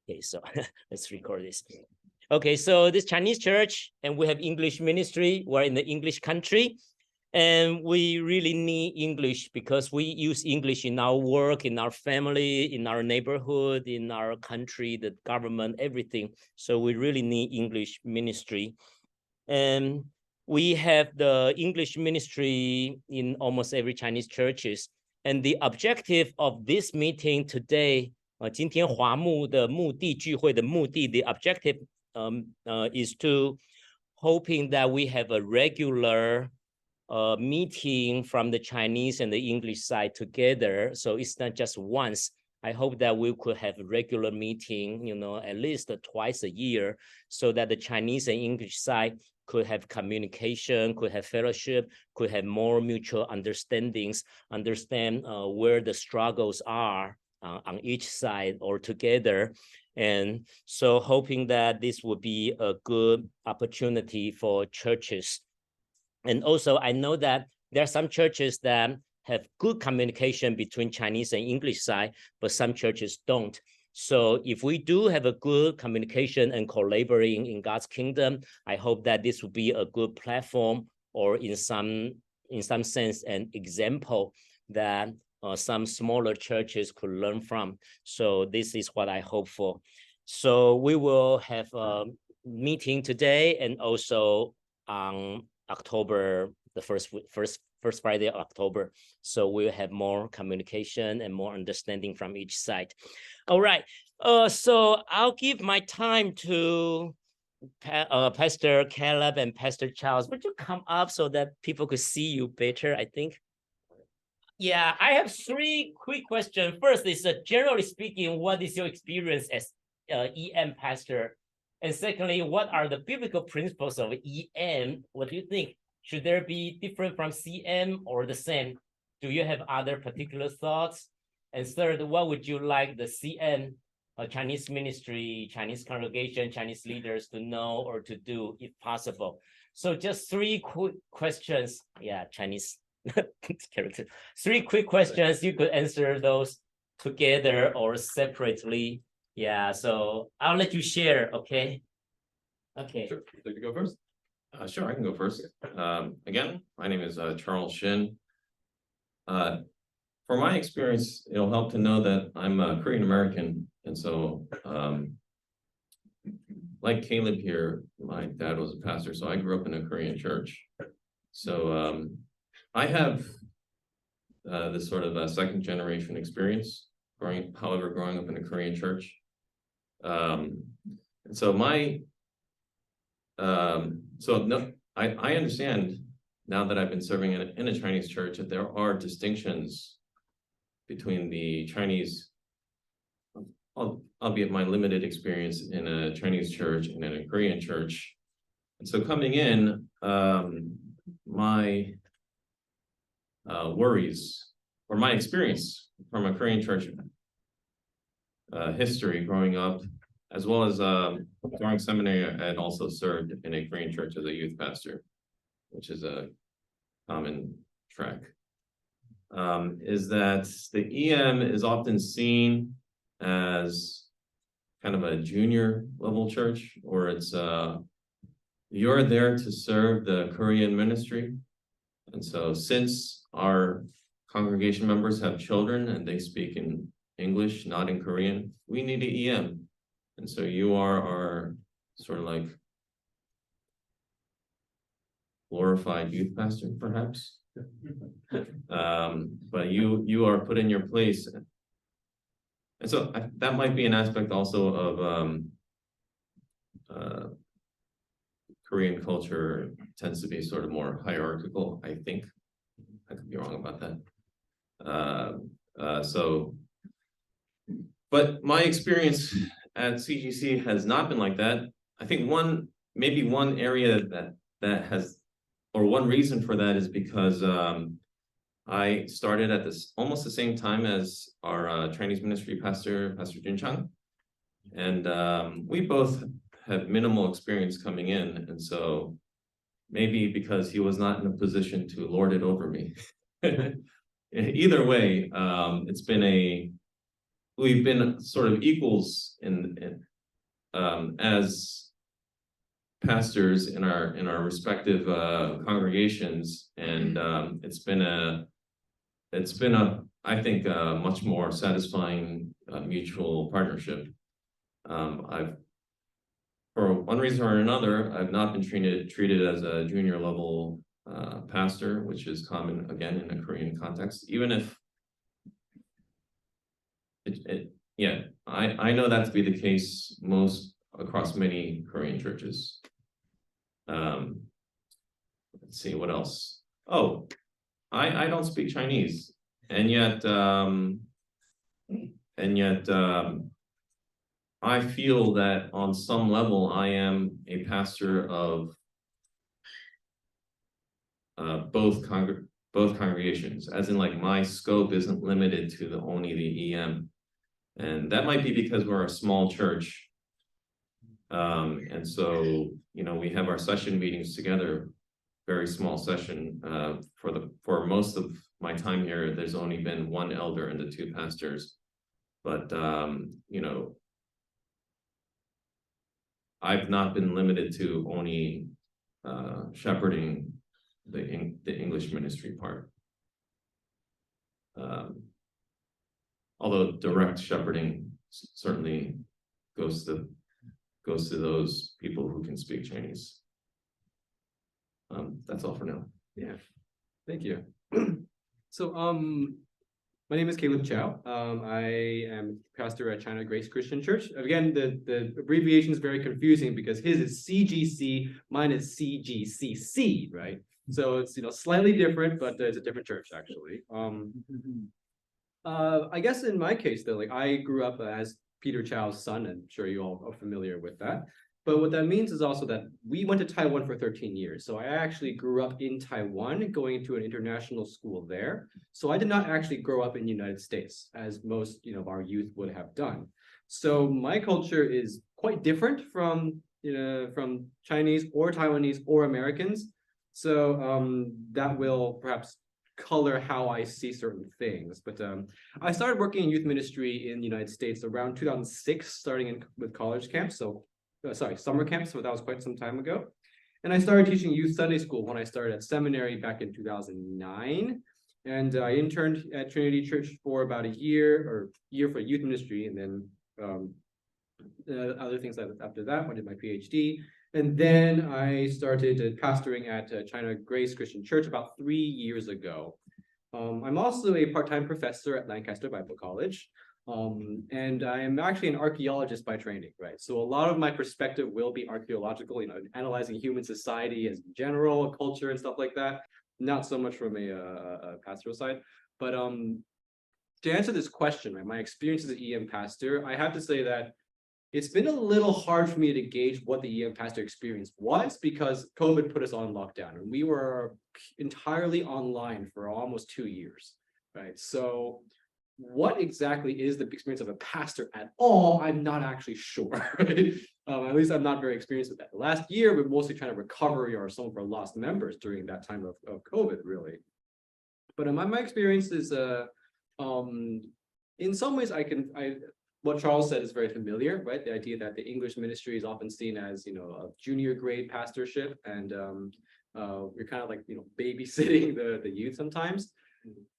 Okay, so let's record this. Okay, so this Chinese church, and we have English ministry. We're in the English country, and we really need English because we use English in our work, in our family, in our neighborhood, in our country, the government, everything. So we really need English ministry. And we have the English ministry in almost every Chinese churches. And the objective of this meeting today, 今天华牧的目的聚会的目的 the objective is to hoping that we have a regular meeting from the Chinese and the English side together. So it's not just once. I hope that we could have a regular meeting, at least twice a year, so that the Chinese and English side could have communication, could have fellowship, could have more mutual understandings, understand where the struggles are on each side or together. And so hoping that this would be a good opportunity for churches. And also, I know that there are some churches that have good communication between Chinese and English side, but some churches don't. So if we do have a good communication and collaborating in God's kingdom, I hope that this will be a good platform, or in some sense, an example that some smaller churches could learn from. So this is what I hope for. So we will have a meeting today and also on October, the first Friday of October. So we'll have more communication and more understanding from each side. All right. So I'll give my time to Pastor Caleb and Pastor Charles. Would you come up so that people could see you better, I think? Yeah, I have 3 quick questions. First is, generally speaking, what is your experience as EM pastor? And secondly, what are the biblical principles of EM? What do you think? Should there be different from CM or the same? Do you have other particular thoughts? And third, what would you like the CM, Chinese ministry, Chinese congregation, Chinese leaders to know or to do if possible? So just 3 quick questions. Yeah, Chinese character. 3 quick questions. You could answer those together or separately. Yeah, so I'll let you share, okay? Okay. Sure. Would you like to go first? Sure, I can go first. Again, my name is Charles Shin. For my experience, it'll help to know that I'm a Korean American. And so, like Caleb here, my dad was a pastor, so I grew up in a Korean church. So I have this sort of a second generation experience growing up in a Korean church. And so I understand now that I've been serving in a Chinese church that there are distinctions between the Chinese, albeit my limited experience in a Chinese church and in a Korean church. And so coming in, my worries or my experience from a Korean church history growing up, as well as during seminary, I had also served in a Korean church as a youth pastor, which is a common track, is that the EM is often seen as kind of a junior level church, or it's you're there to serve the Korean ministry. And so since our congregation members have children and they speak in English, not in Korean, we need an EM. And so you are our sort of like glorified youth pastor, perhaps. But you are put in your place. And so that might be an aspect also of Korean culture tends to be sort of more hierarchical, I think. I could be wrong about that. But my experience at CGC has not been like that. I think maybe one area that has, or one reason for that is because I started at almost the same time as our Chinese ministry pastor, Pastor Jin Chang. And we both had minimal experience coming in. And so maybe because he was not in a position to lord it over me. Either way, it's been we've been sort of equals as pastors in our respective congregations, and it's been a I think a much more satisfying mutual partnership. For one reason or another, I've not been treated as a junior level pastor, which is common again in a Korean context, even if I know that to be the case across many Korean churches. Let's see, what else? Oh, I don't speak Chinese, and yet I feel that on some level I am a pastor of both congregations, as in like my scope isn't limited to only the EM, and that might be because we're a small church, and so we have our session meetings together, very small session. For most of my time here, there's only been one elder and the two pastors, but I've not been limited to only shepherding the English ministry part. Although direct shepherding certainly goes to those people who can speak Chinese. That's all for now. Yeah, thank you. So my name is Caleb Chow. I am pastor at China Grace Christian Church. Again, the abbreviation is very confusing because his is CGC, mine is CGCC, right? So it's slightly different, but it's a different church actually. I guess in my case though, like I grew up as Peter Chow's son, and I'm sure you all are familiar with that. But what that means is also that we went to Taiwan for 13 years. So I actually grew up in Taiwan, going to an international school there. So I did not actually grow up in the United States, as most of our youth would have done. So my culture is quite different from Chinese or Taiwanese or Americans. So that will perhaps color how I see certain things. But I started working in youth ministry in the United States around 2006, starting with college camps. So summer camps, so that was quite some time ago. And I started teaching youth Sunday school when I started at seminary back in 2009. And I interned at Trinity Church for about a year for youth ministry. And then other things after that, I did my PhD. And then I started pastoring at China Grace Christian Church about 3 years ago. I'm also a part-time professor at Lancaster Bible College. And I am actually an archaeologist by training, right? So a lot of my perspective will be archaeological, analyzing human society as general, culture and stuff like that. Not so much from a pastoral side. But to answer this question, right, my experience as an EM pastor, I have to say that it's been a little hard for me to gauge what the EM pastor experience was because COVID put us on lockdown and we were entirely online for almost 2 years, right? So what exactly is the experience of a pastor at all? I'm not actually sure. Right? At least I'm not very experienced with that. Last year, we're mostly trying to recover some of our lost members during that time of COVID, really. But my experience is, in some ways, what Charles said is very familiar, right? The idea that the English ministry is often seen as, a junior grade pastorship, and we're kind of like, babysitting the youth sometimes.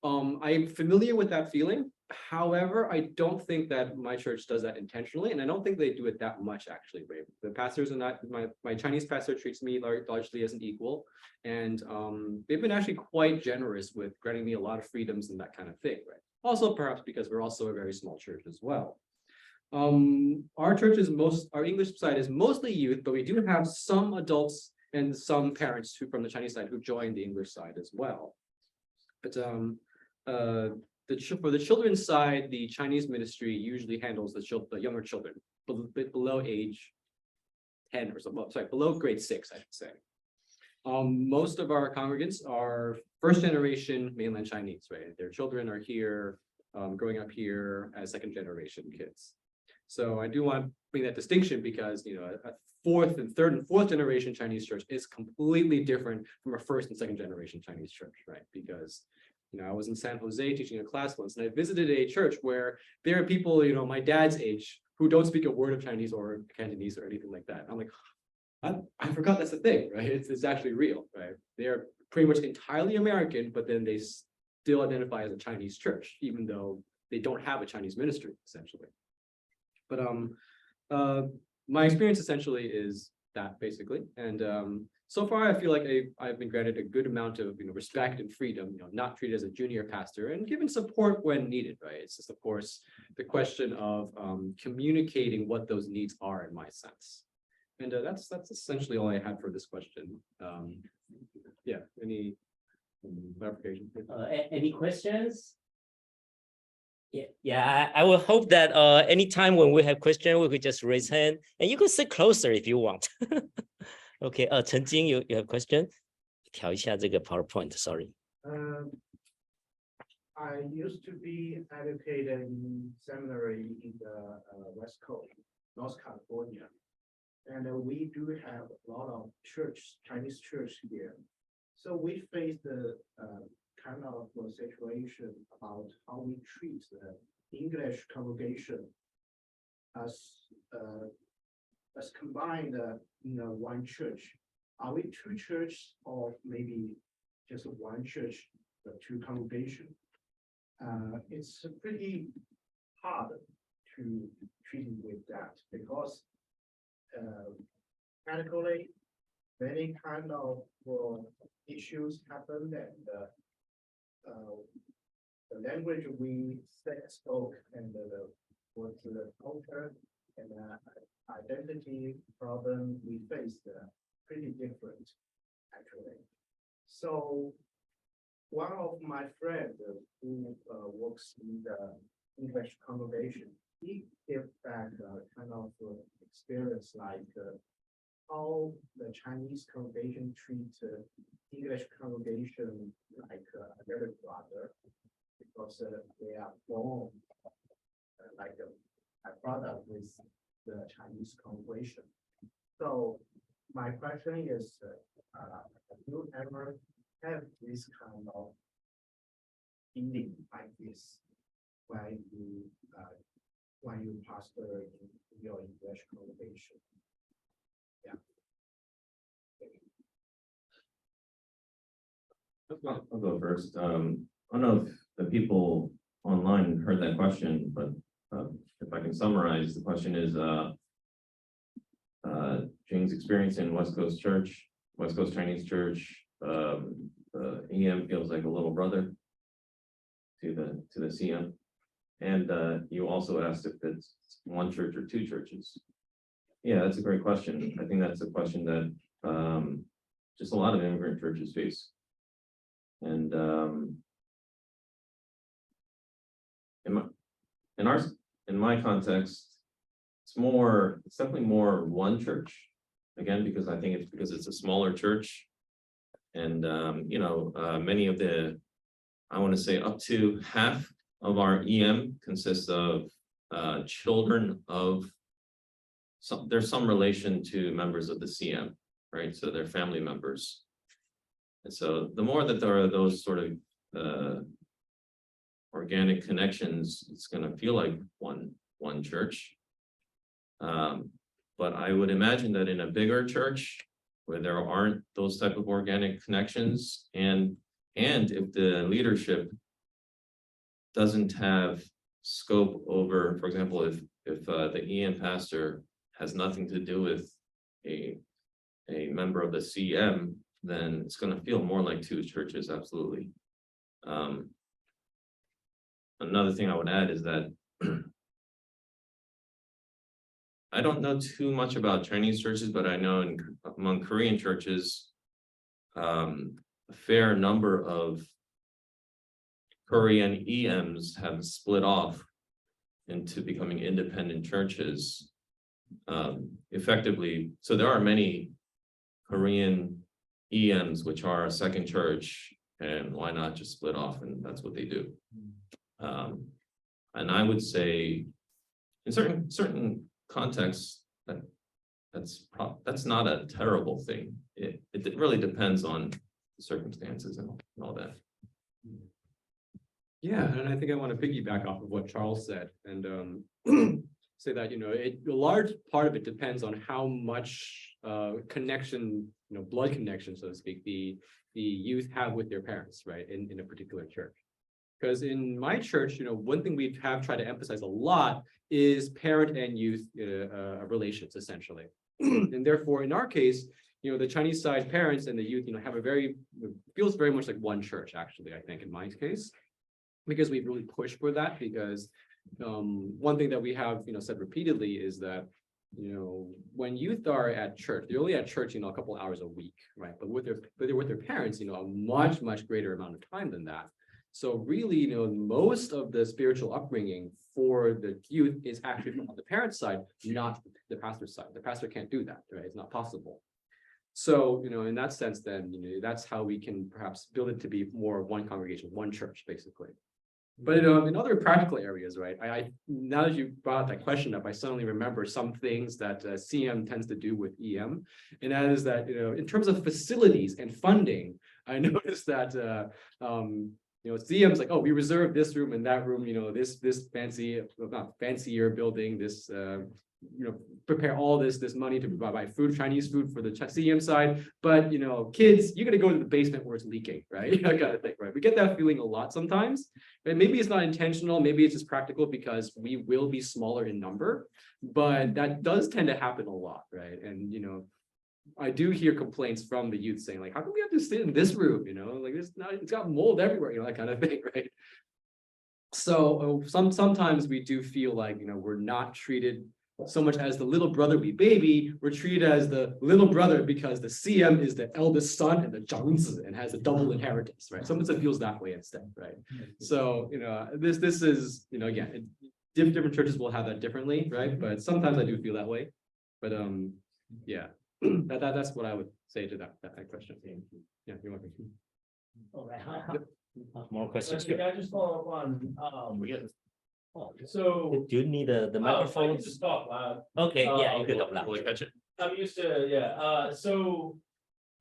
I'm familiar with that feeling. However, I don't think that my church does that intentionally, and I don't think they do it that much actually. Right? The pastors are not, my Chinese pastor treats me largely as an equal, and they've been actually quite generous with granting me a lot of freedoms and that kind of thing. Right? Also, perhaps because we're also a very small church as well. Our English side is mostly youth, but we do have some adults and some parents from the Chinese side who join the English side as well. But for the children's side, the Chinese ministry usually handles the younger children, below age 10 or something. Sorry, below grade 6, I should say. Most of our congregants are first generation mainland Chinese, right? Their children are here, growing up here as second generation kids. So I do want to bring that distinction because a third and fourth generation Chinese church is completely different from a first and second generation Chinese church, right? Because I was in San Jose teaching a class once, and I visited a church where there are people, my dad's age who don't speak a word of Chinese or Cantonese or anything like that. I'm like, I forgot that's a thing, right? It's actually real, right? They're pretty much entirely American, but then they still identify as a Chinese church, even though they don't have a Chinese ministry, essentially. But my experience essentially is that, basically. And so far, I feel like I've been granted a good amount of respect and freedom, not treated as a junior pastor and given support when needed, right? It's just, of course, the question of communicating what those needs are, in my sense. And that's essentially all I had for this question. Yeah, any clarification? Any questions? Yeah, I will hope that anytime when we have questions, we could just raise hand, and you can sit closer if you want. Okay, Chen Jing, you have question? 调一下这个 PowerPoint, sorry. I used to be educated in seminary in the West Coast, North California. And we do have a lot of Chinese church here. So we face the kind of situation about how we treat the English congregation as combined in one church. Are we two churches or maybe just one church, but two congregations? It's pretty hard to treat with that because practically many kind of issues happen, and the language we spoke and what's the culture and identity problem we faced pretty different, actually. So one of my friends who works in the English congregation, he gave back kind of experience like how the Chinese congregation treat English congregation like a little brother, because they are born like a brother with the Chinese congregation. So my question is, have you ever have this kind of feeling like this when you pastor in your English congregation? Yeah. I'll go first. I don't know if the people online heard that question, but if I can summarize, the question is Jing's experience in West Coast Chinese Church. The EM feels like a little brother to the CM. And you also asked if it's one church or two churches. Yeah, that's a great question. I think that's a question that just a lot of immigrant churches face. And in my context, it's definitely more one church. Again, because I think it's a smaller church. And many of I want to say up to half of our EM consists of children of there's some relation to members of the CM, right? So they're family members. And so the more that there are those sort of organic connections, it's going to feel like one church. But I would imagine that in a bigger church where there aren't those type of organic connections, and if the leadership doesn't have scope over, for example, if the EM pastor has nothing to do with a member of the CM, then it's going to feel more like two churches, absolutely. Another thing I would add is that I don't know too much about Chinese churches, but I know among Korean churches, a fair number of Korean EMs have split off into becoming independent churches effectively. So there are many Korean EMs which are a second church, and why not just split off, and that's what they do. And I would say in certain contexts that's not a terrible thing. It really depends on the circumstances and all that. Yeah, and I think I want to piggyback off of what Charles said and say that, a large part of it depends on how much connection, blood connection, so to speak, the youth have with their parents, right, in a particular church. Because in my church, one thing we have tried to emphasize a lot is parent and youth relations, essentially. And therefore, in our case, the Chinese side parents and the youth, have feels very much like one church, actually, I think, in my case, because we've really pushed for that. Because one thing that we have, said repeatedly is that, when youth are at church, they're only at church, a couple hours a week, right? But with their parents, a much, much greater amount of time than that. So really, most of the spiritual upbringing for the youth is actually from the parents' side, not the pastor's side. The pastor can't do that, right? It's not possible. So, in that sense, then, that's how we can perhaps build it to be more one congregation, one church, basically. But in other practical areas, right? I now that you brought that question up, I suddenly remember some things that CM tends to do with EM, and that is that in terms of facilities and funding, I noticed that CM's like, oh, we reserve this room and that room, this fancy, not fancier building, this prepare all this money to buy food, Chinese food for the CM side, but kids, you're gonna go to the basement where it's leaking, right? That kind of thing, right? We get that feeling a lot sometimes, and maybe it's not intentional, maybe it's just practical because we will be smaller in number, but that does tend to happen a lot, right? And I do hear complaints from the youth saying, like, how come we have to sit in this room? Like it's got mold everywhere, that kind of thing, right? So sometimes we do feel like we're not treated so much as the little brother we baby, we're treated as the little brother because the CM is the eldest son and the 长子 and has a double inheritance, right? Sometimes it feels that way instead, right? So this is again, different churches will have that differently, right? But sometimes I do feel that way. But yeah, that's what I would say to that question. Yeah, you're welcome. All right. More questions. Can I just follow up on so Do you need the microphone? I can just talk loud. Okay, yeah, you can talk loud. Will catch it? I'm used to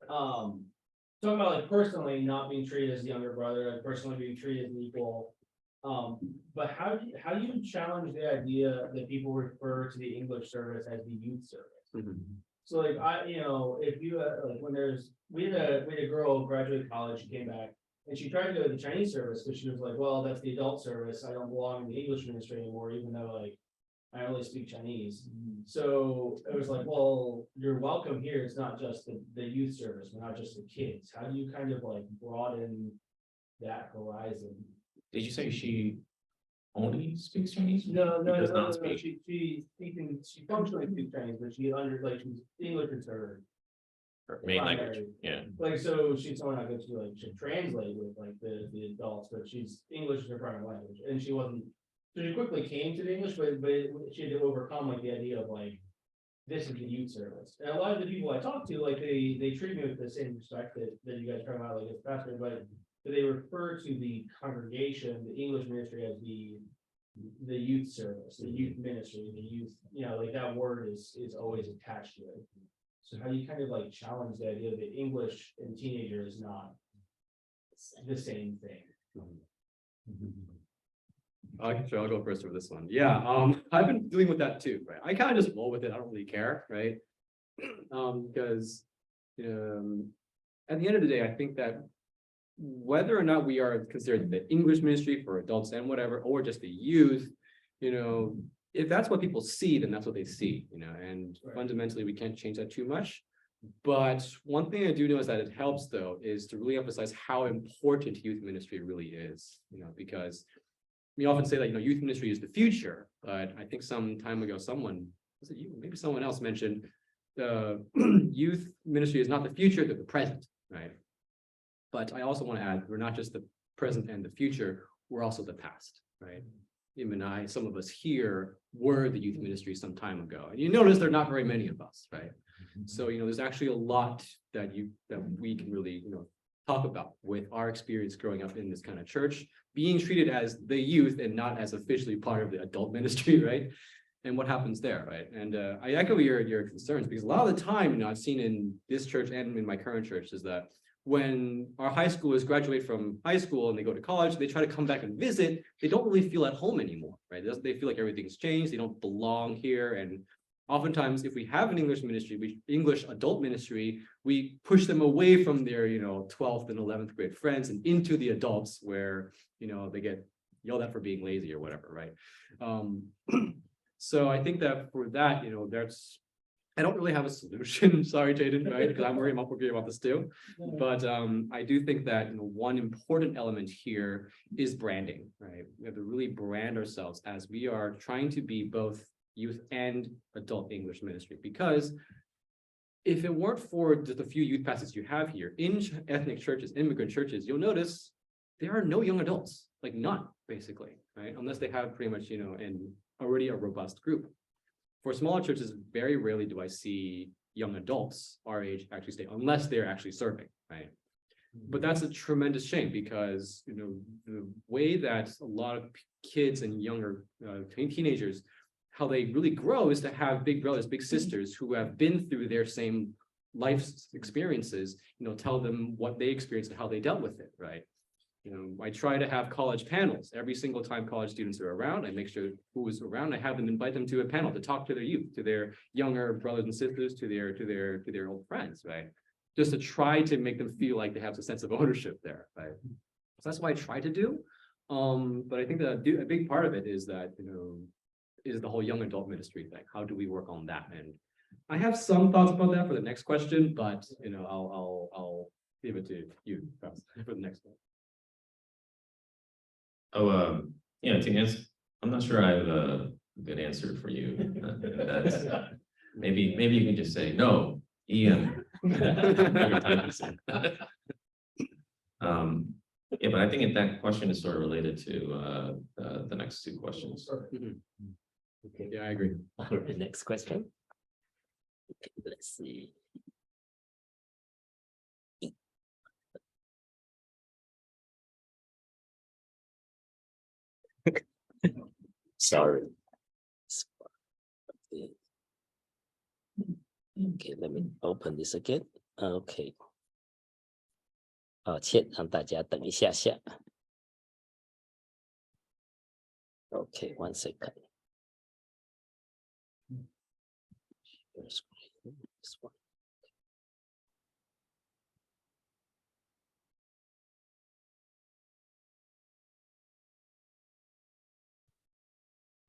talking about like personally not being treated as the younger brother, like personally being treated as equal. But how do you challenge the idea that people refer to the English service as the youth service? Mhm. So like if you like when we had a girl graduate college, she came back and she tried to go to the Chinese service because she was like, well, that's the adult service. I don't belong in the English ministry anymore, even though like I only speak Chinese. So it was like, well, you're welcome here. It's not just the youth service, we're not just the kids. How do you kind of like broaden that horizon? Did you say she only speaks Chinese? No. Does not speak. She functionally speaks Chinese, but she's English is her Main primary. language, yeah. Like, so she's someone I go to like to translate with like the adults, but she's English is her primary language, and she quickly came to the English, but she had to overcome like the idea of like this is the youth service. And a lot of the people I talk to, like they treat me with the same respect that you guys talk about like as pastor, but they refer to the congregation, the English ministry as the youth service, the youth ministry, the youth, like that word is always attached to it. So how do you kind of like challenge the idea that English and teenager is not the same thing? Sure, I'll go first for this one. Yeah, I've been dealing with that too, right? I kind of just roll with it. I don't really care, right? Because at the end of the day, I think that whether or not we are considered the English ministry for adults and whatever, or just the youth, if that's what people see, then that's what they see, and Right. fundamentally we can't change that too much. But one thing I do know is that it helps though, is to really emphasize how important youth ministry really is, because we often say that, youth ministry is the future, but I think some time ago, was it you? Maybe someone else mentioned the youth ministry is not the future, they're the present, right? But I also want to add, we're not just the present and the future, we're also the past, right? Him and I, some of us here were the youth ministry some time ago. And you notice there are not very many of us, right? So, there's actually a lot that we can really, talk about with our experience growing up in this kind of church, being treated as the youth and not as officially part of the adult ministry, right? And what happens there, right? And I echo your concerns, because a lot of the time, I've seen in this church and in my current church is that when our high schoolers graduate from high school and they go to college, they try to come back and visit, they don't really feel at home anymore, right? They feel like everything's changed, they don't belong here. And oftentimes, if we have an English ministry, English adult ministry, we push them away from their, 12th and 11th grade friends and into the adults where, they get yelled at for being lazy or whatever, right? So I think that for that, I don't really have a solution. Sorry, Jaden, right? Because I'm worried about this too. But I do think that one important element here is branding, right? We have to really brand ourselves as we are trying to be both youth and adult English ministry. Because if it weren't for just a few youth pastors you have here, in ethnic churches, immigrant churches, you'll notice there are no young adults, like none, basically, right? Unless they have pretty much, already a robust group. For smaller churches, very rarely do I see young adults our age actually stay, unless they're actually serving, right? But that's a tremendous shame because, the way that a lot of kids and younger teenagers, how they really grow is to have big brothers, big sisters who have been through their same life experiences, tell them what they experienced and how they dealt with it, right? I try to have college panels every single time college students are around. I make sure who is around, I have them invite them to a panel to talk to their youth, to their younger brothers and sisters, to their old friends, right? Just to try to make them feel like they have a sense of ownership there, right? So that's what I try to do. But I think that a big part of it is that, is the whole young adult ministry thing. How do we work on that? And I have some thoughts about that for the next question, but I'll leave it to you for the next one. To answer, I'm not sure I have a good answer for you. That's, maybe you can just say no, EM. But I think that question is sort of related to the next two questions. Okay. Yeah, I agree. All right, next question. Okay, let's see. Sorry. Okay, let me open this again. Okay. 抱歉，让大家等一下下。Okay, 1 second. This one.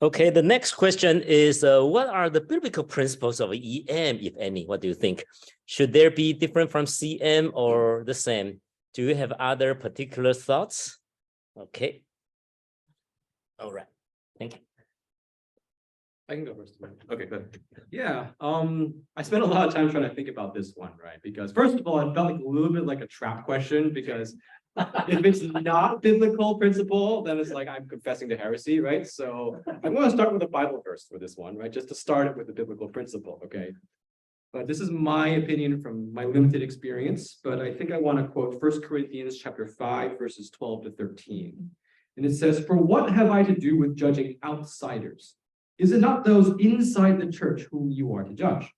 Okay, the next question is, what are the biblical principles of EM, if any? What do you think? Should there be different from CM or the same? Do you have other particular thoughts? Okay. All right. Thank you. I can go first. Okay, good. Yeah, I spent a lot of time trying to think about this one, right? Because first of all, it felt like a little bit like a trap question because if it's not biblical principle, then it's like I'm confessing to heresy, right? So I'm going to start with a Bible verse for this one, right? Just to start it with the biblical principle, okay? But this is my opinion from my limited experience, but I think I want to quote 1 Corinthians chapter 5, verses 12 to 13. And it says, "For what have I to do with judging outsiders? Is it not those inside the church whom you are to judge?"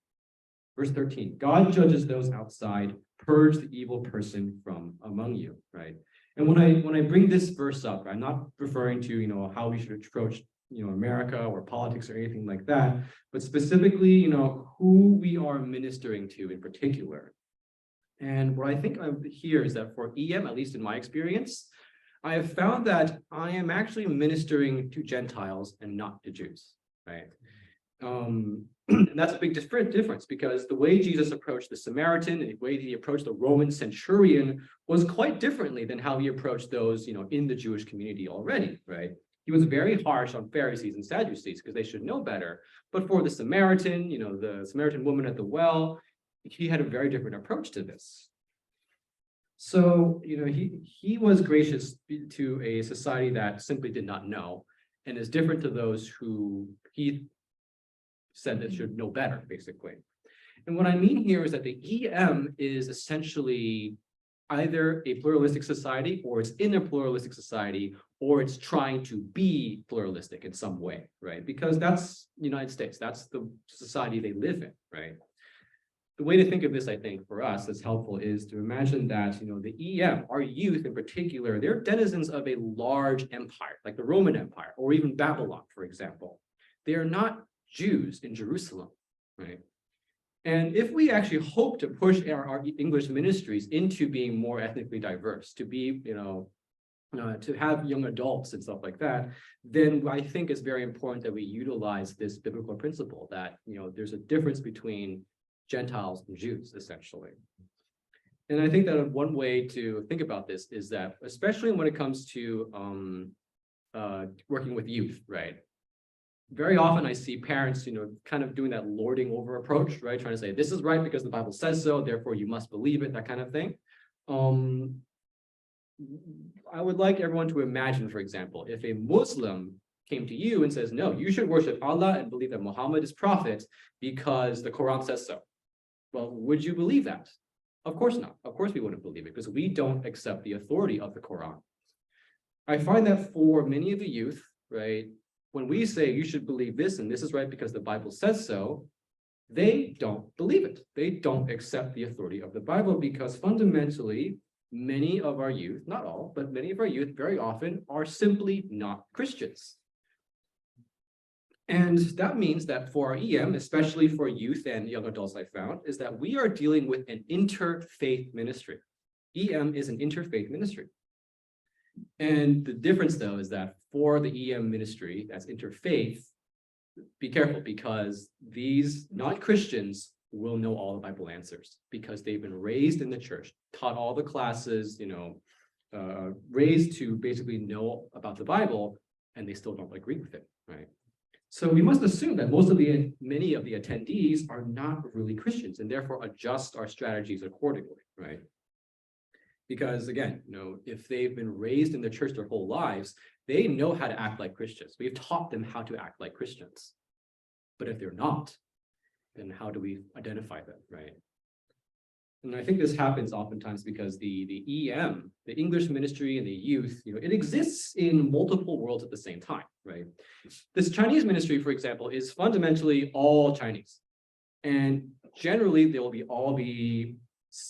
Verse 13, "God judges those outside, purge the evil person from among you," right? And when I bring this verse up, I'm not referring to, how we should approach, America or politics or anything like that, but specifically, who we are ministering to in particular. And what I think here is that for EM, at least in my experience, I have found that I am actually ministering to Gentiles and not to Jews, right? And that's a big difference because the way Jesus approached the Samaritan and the way he approached the Roman centurion was quite differently than how he approached those, in the Jewish community already, right? He was very harsh on Pharisees and Sadducees because they should know better. But for the Samaritan, the Samaritan woman at the well, he had a very different approach to this. So, he was gracious to a society that simply did not know and is different to those who he said that should know better, basically. And what I mean here is that the EM is essentially either a pluralistic society or it's in a pluralistic society or it's trying to be pluralistic in some way, right? Because that's the United States, that's the society they live in, right? the way to think of this, I think, for us that's helpful is to imagine that, the EM, our youth in particular, they're denizens of a large empire, like the Roman Empire, or even Babylon, for example. They are not Jews in Jerusalem, right? And if we actually hope to push our English ministries into being more ethnically diverse, to be, to have young adults and stuff like that, then I think it's very important that we utilize this biblical principle that, there's a difference between Gentiles and Jews, essentially. And I think that one way to think about this is that, especially when it comes to working with youth, right? Very often I see parents, kind of doing that lording over approach, right? Trying to say, this is right because the Bible says so, therefore you must believe it, that kind of thing. I would like everyone to imagine, for example, if a Muslim came to you and says, no, you should worship Allah and believe that Muhammad is prophet because the Quran says so. Well, would you believe that? Of course not. Of course we wouldn't believe it because we don't accept the authority of the Quran. I find that for many of the youth, right, when we say you should believe this and this is right because the Bible says so, they don't believe it. They don't accept the authority of the Bible because fundamentally, many of our youth, not all, but many of our youth very often are simply not Christians. And that means that for our EM, especially for youth and young adults, I found, is that we are dealing with an interfaith ministry. EM is an interfaith ministry. And the difference, though, is that for the EM ministry that's interfaith, be careful because these non-Christians will know all the Bible answers because they've been raised in the church, taught all the classes, raised to basically know about the Bible, and they still don't agree with it, right? So we must assume that many of the attendees are not really Christians and therefore adjust our strategies accordingly, right? Because again, if they've been raised in the church their whole lives, they know how to act like Christians. We've taught them how to act like Christians. But if they're not, then how do we identify them, right? And I think this happens oftentimes because the EM, the English ministry and the youth, it exists in multiple worlds at the same time, right? This Chinese ministry, for example, is fundamentally all Chinese. And generally, they will all be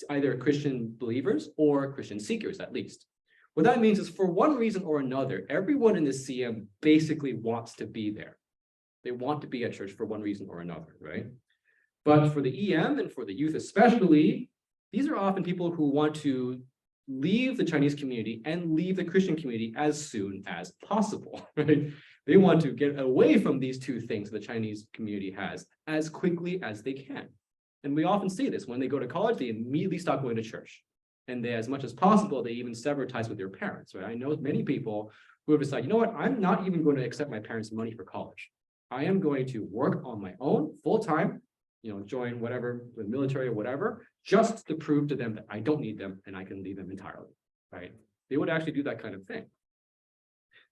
either Christian believers or Christian seekers, at least. What that means is for one reason or another, everyone in the CM basically wants to be there. They want to be at church for one reason or another, right? But for the EM and for the youth especially, these are often people who want to leave the Chinese community and leave the Christian community as soon as possible, right? They want to get away from these two things the Chinese community has as quickly as they can. And we often see this when they go to college, they immediately stop going to church. And they, as much as possible, they even sever ties with their parents, right? I know many people who have decided, I'm not even going to accept my parents' money for college. I am going to work on my own full-time, join whatever, the military or whatever, just to prove to them that I don't need them and I can leave them entirely, right? They would actually do that kind of thing.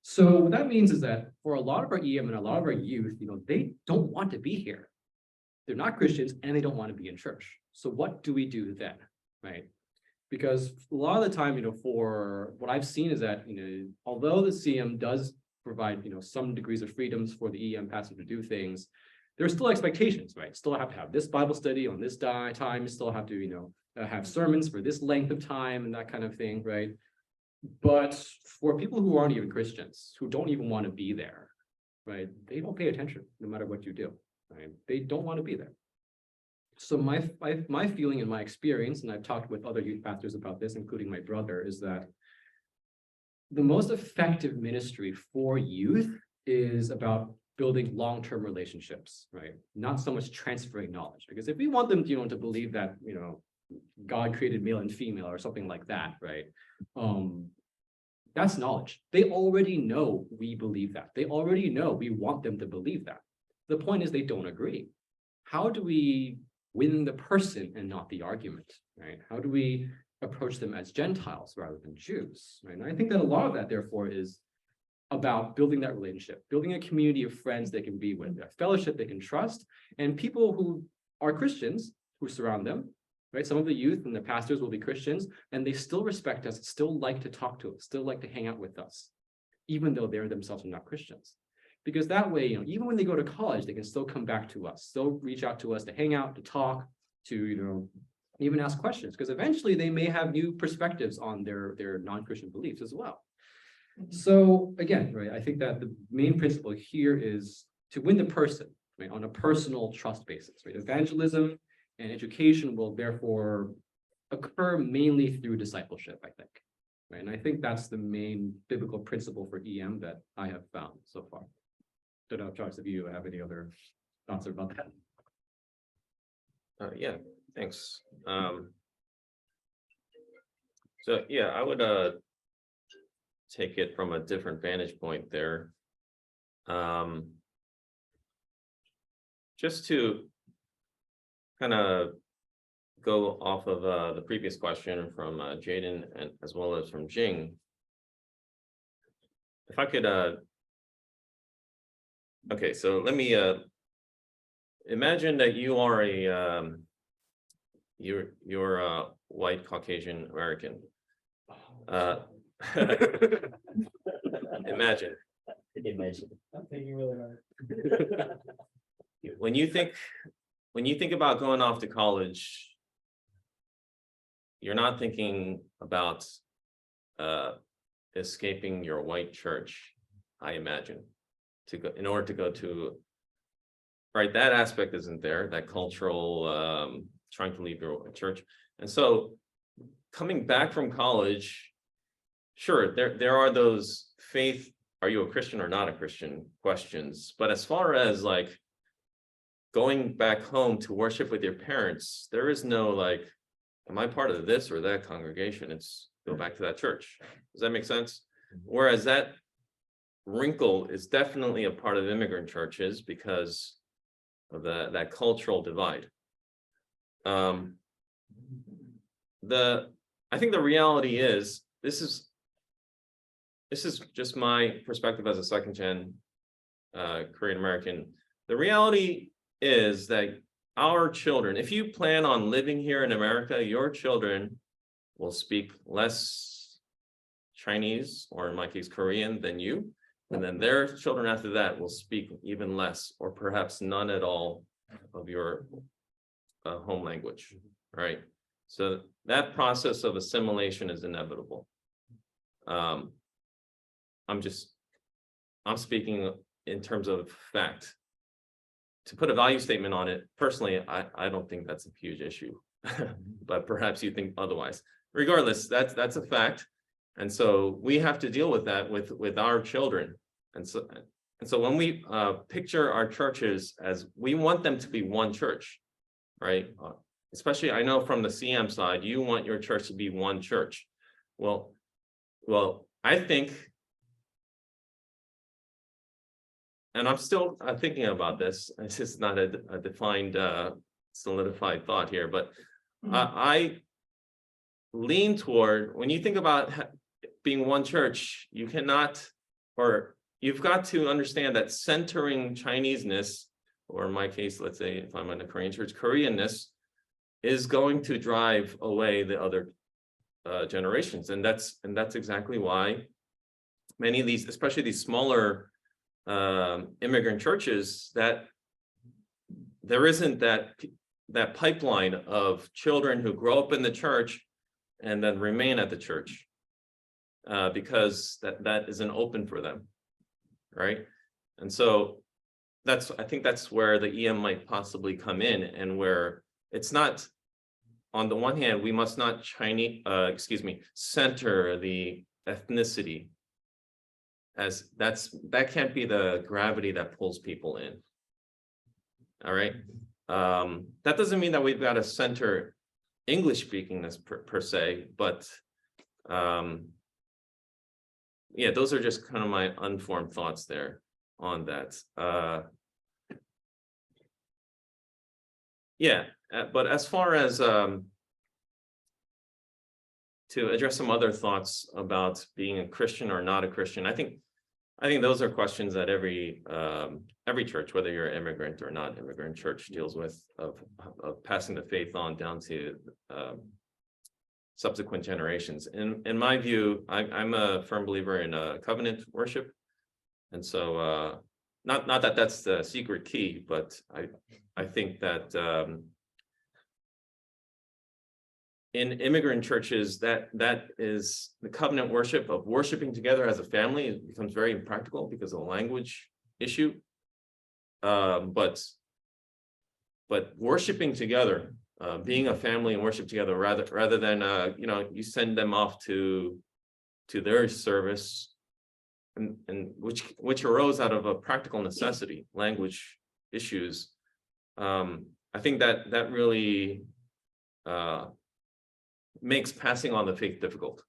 So what that means is that for a lot of our EM and a lot of our youth, they don't want to be here. They're not Christians and they don't want to be in church. So what do we do then, right? Because a lot of the time, for what I've seen is that, although the CM does provide, some degrees of freedoms for the EM pastor to do things, there are still expectations, right? Still have to have this Bible study on this time, still have to, have sermons for this length of time and that kind of thing, right? But for people who aren't even Christians, who don't even want to be there, right? They don't pay attention no matter what you do, right? They don't want to be there. So my feeling and my experience, and I've talked with other youth pastors about this, including my brother, is that the most effective ministry for youth is about building long-term relationships, right? Not so much transferring knowledge, because if we want them, to believe that, God created male and female or something like that, right? That's knowledge. They already know we believe that. They already know we want them to believe that. The point is they don't agree. How do we win the person and not the argument, right? How do we approach them as Gentiles rather than Jews, right? And I think that a lot of that, therefore, is about building that relationship, building a community of friends they can be with, a fellowship they can trust, and people who are Christians who surround them, right? Some of the youth and the pastors will be Christians, and they still respect us, still like to talk to us, still like to hang out with us, even though they're themselves not Christians. Because that way, even when they go to college, they can still come back to us, still reach out to us to hang out, to talk, to, even ask questions, because eventually they may have new perspectives on their non-Christian beliefs as well. So again, right, I think that the main principle here is to win the person, right, on a personal trust basis, right? Evangelism and education will therefore occur mainly through discipleship, I think, right? And I think that's the main biblical principle for EM that I have found so far. Don't know, Charles, if you have any other thoughts about that. Yeah, thanks. So yeah, I would take it from a different vantage point there. Just to kind of go off of the previous question from Jaden and as well as from Jing. If I could, okay, so let me imagine that you are you're a white Caucasian American. Imagine. I'm thinking really hard. When you think about going off to college, you're not thinking about escaping your white church, I imagine, to go in order to go to, right, that aspect isn't there, that cultural trying to leave your church. And so coming back from college, sure, there are those faith, are you a Christian or not a Christian questions, but as far as like going back home to worship with your parents, there is no like, am I part of this or that congregation? It's go back to that church. Does that make sense? Whereas that wrinkle is definitely a part of immigrant churches because of that cultural divide. I think the reality is, this is just my perspective as a second gen Korean American. The reality is that our children, if you plan on living here in America, your children will speak less Chinese, or in my case, Korean, than you. And then their children after that will speak even less, or perhaps none at all of your home language, right? So that process of assimilation is inevitable. I'm speaking in terms of fact. To put a value statement on it, personally, I don't think that's a huge issue, but perhaps you think otherwise. Regardless, that's a fact. And so we have to deal with that with our children. And so when we picture our churches as, we want them to be one church, right? Especially, I know from the CM side, you want your church to be one church. Well, I think, and I'm still thinking about this, it's just not a defined, solidified thought here, but I lean toward, when you think about being one church, you cannot, or you've got to understand that centering Chineseness, or in my case, let's say if I'm in a Korean church, Koreanness is going to drive away the other generations. And that's exactly why many of these, especially these smaller immigrant churches, that there isn't that pipeline of children who grow up in the church and then remain at the church, because that isn't open for them, right? And so I think that's where the EM might possibly come in, and where it's not, on the one hand, we must not center the ethnicity, as that can't be the gravity that pulls people in. All right. That doesn't mean that we've got to center English speakingness per se, but yeah, those are just kind of my unformed thoughts there on that. Yeah, but as far as to address some other thoughts about being a Christian or not a Christian, I think those are questions that every church, whether you're an immigrant or not immigrant church, deals with, of passing the faith on down to subsequent generations. In my view, I'm a firm believer in covenant worship, and so not that that's the secret key, but I think that in immigrant churches, that is the covenant worship of worshiping together as a family. It becomes very impractical because of the language issue. But worshiping together, being a family and worship together, rather than you send them off to their service, and which arose out of a practical necessity, language issues. I think that really makes passing on the faith difficult.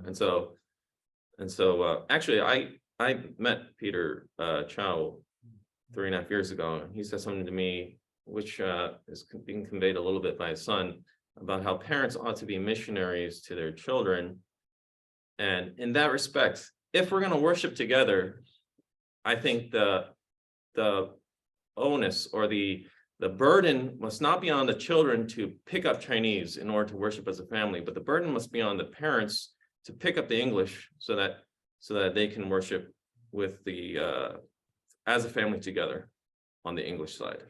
And so actually I met Peter Chow 3.5 years ago. He said something to me which is being conveyed a little bit by his son about how parents ought to be missionaries to their children. And in that respect, if we're going to worship together, I think the onus or the burden must not be on the children to pick up Chinese in order to worship as a family, but the burden must be on the parents to pick up the English so that they can worship with as a family together on the English side.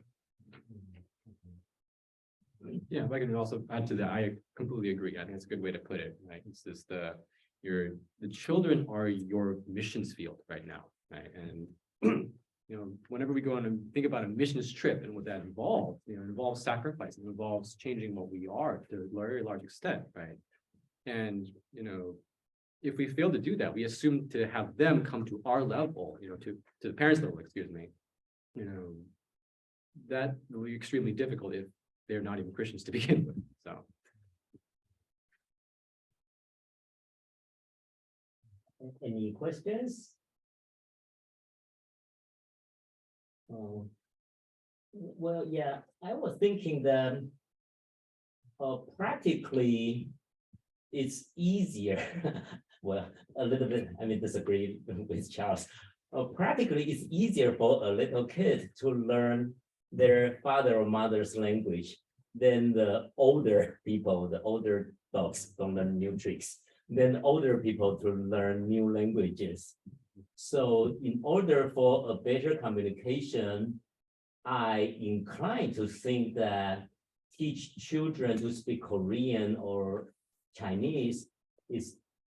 Yeah, if I can also add to that, I completely agree. I think it's a good way to put it, right? It's just the children are your missions field right now, right? And whenever we go on and think about a missions trip and what that involves, it involves sacrifice, it involves changing what we are to a very large extent, right? And if we fail to do that, we assume to have them come to our level, to the parents' level, excuse me, that will be extremely difficult if they're not even Christians to begin with. So. Any questions? Well, yeah, I was thinking that practically it's easier. Well, a little bit, disagree with Charles. Practically it's easier for a little kid to learn their father or mother's language than the older people, the older dogs don't learn new tricks, than older people to learn new languages. So in order for a better communication, I incline to think that teach children to speak Korean or Chinese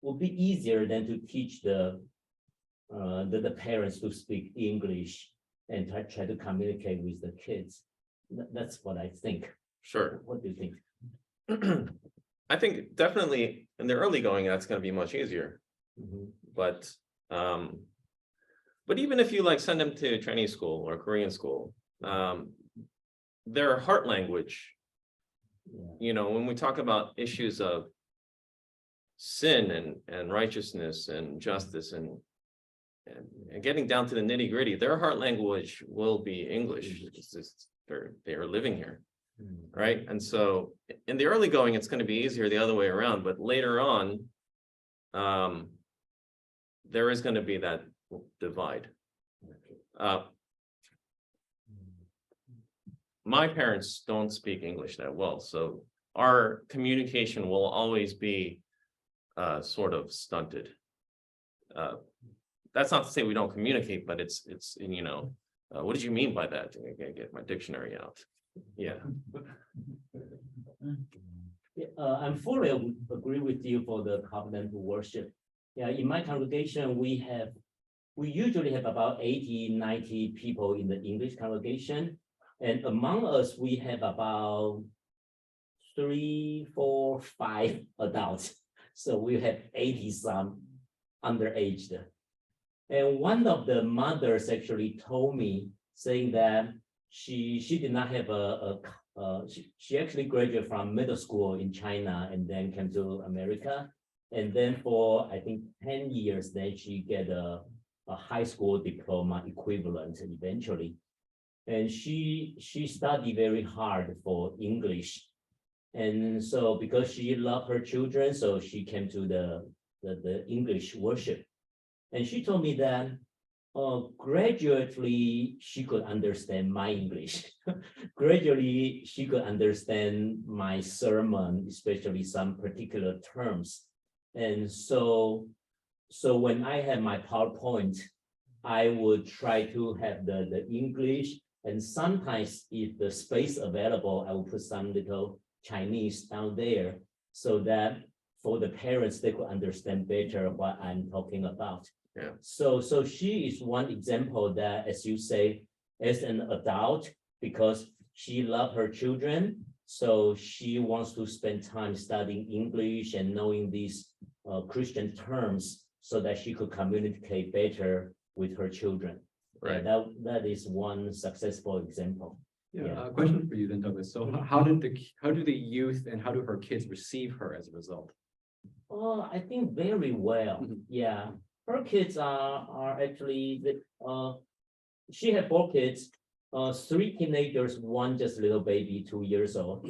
would be easier than to teach the parents to speak English and try to communicate with the kids. That's what I think. Sure. What do you think? I think definitely in the early going, that's going to be much easier. Mm-hmm. But even if you send them to Chinese school or Korean school, their heart language, when we talk about issues of sin and righteousness and justice and getting down to the nitty gritty, their heart language will be English. They are living here, right? And so in the early going, it's going to be easier the other way around. But later on, there is going to be that divide. My parents don't speak English that well, so our communication will always be sort of stunted. That's not to say we don't communicate, but it's what did you mean by that? I gotta get my dictionary out. Yeah. I fully agree with you for the covenant worship. Yeah, in my congregation, we usually have about 80, 90 people in the English congregation. And among us, we have about 3, 4, 5 adults. So we have 80 some underaged. And one of the mothers actually told me, saying that she did not have she actually graduated from middle school in China and then came to America. And then for, I think, 10 years, then she get a high school diploma equivalent eventually. And she studied very hard for English. And so because she loved her children, so she came to the English worship. And she told me that gradually she could understand my English. Gradually she could understand my sermon, especially some particular terms. And so when I had my PowerPoint, I would try to have the English, and sometimes if the space available, I would put some little Chinese down there so that for the parents, they could understand better what I'm talking about. Yeah. So she is one example that, as you say, as an adult, because she loves her children, so she wants to spend time studying English and knowing these Christian terms so that she could communicate better with her children. Right. Yeah, that is one successful example. Yeah. A question for you then, Douglas. So how do the youth and how do her kids receive her as a result? Oh, I think very well. Yeah, her kids are actually she had 4 kids, 3 teenagers, 1 just little baby, 2 years old,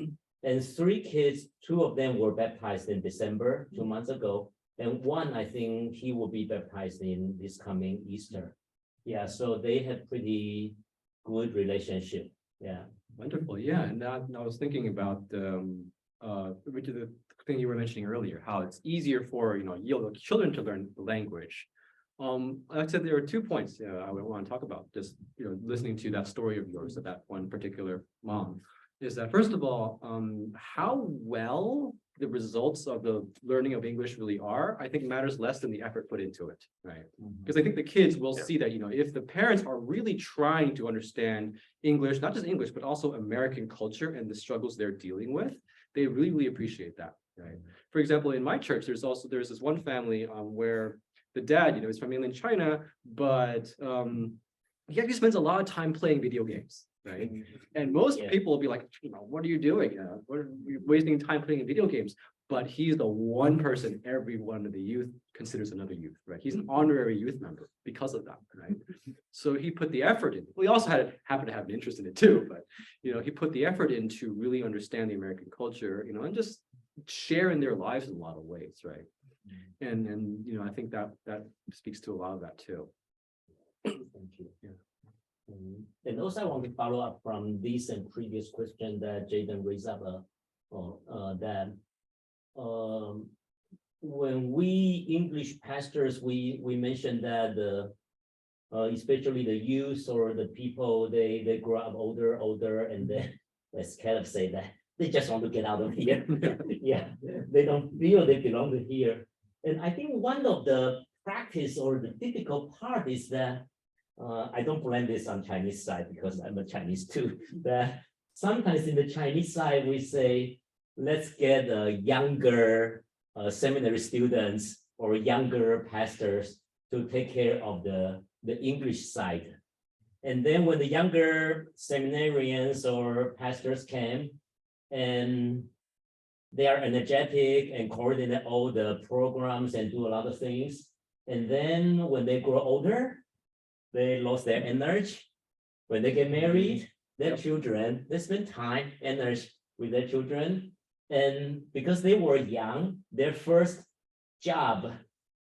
and 3 kids. 2 of them were baptized in December 2 months ago, and 1, I think he will be baptized in this coming Easter. Yeah, so they have pretty good relationship. Yeah. Wonderful. Yeah, and I was thinking about Richard, the thing you were mentioning earlier, how it's easier for children to learn the language. Like I said, there are 2 points I would want to talk about. Just listening to that story of yours of that one particular mom, is that first of all, how well the results of the learning of English really are, I think matters less than the effort put into it, right? Because I think the kids will see that, if the parents are really trying to understand English, not just English, but also American culture and the struggles they're dealing with, they really, really appreciate that, right? For example, in my church, there's this one family where the dad, is from mainland China, but he actually spends a lot of time playing video games. Right. And most people will be like, what are you doing? What are you wasting time playing video games? But he's the one person every one of the youth considers another youth, right? He's an honorary youth member because of that, right? So he put the effort in. Well, he also happened to have an interest in it too, but he put the effort in to really understand the American culture, and just share in their lives in a lot of ways, right? And I think that speaks to a lot of that too. Thank you. Yeah. And also I want to follow up from this and previous question that Jaden raised up, that when we English pastors, we mentioned that especially the youth or the people, they grow up older, and then let's kind of say that they just want to get out of here. Yeah, they don't feel they belong to here. And I think one of the practice or the difficult part is that I don't blame this on Chinese side because I'm a Chinese too. That sometimes in the Chinese side, we say, let's get younger seminary students or younger pastors to take care of the English side. And then when the younger seminarians or pastors came and they are energetic and coordinate all the programs and do a lot of things. And then when they grow older, they lost their energy. When they get married, their children, they spend time, energy with their children. And because they were young, their first job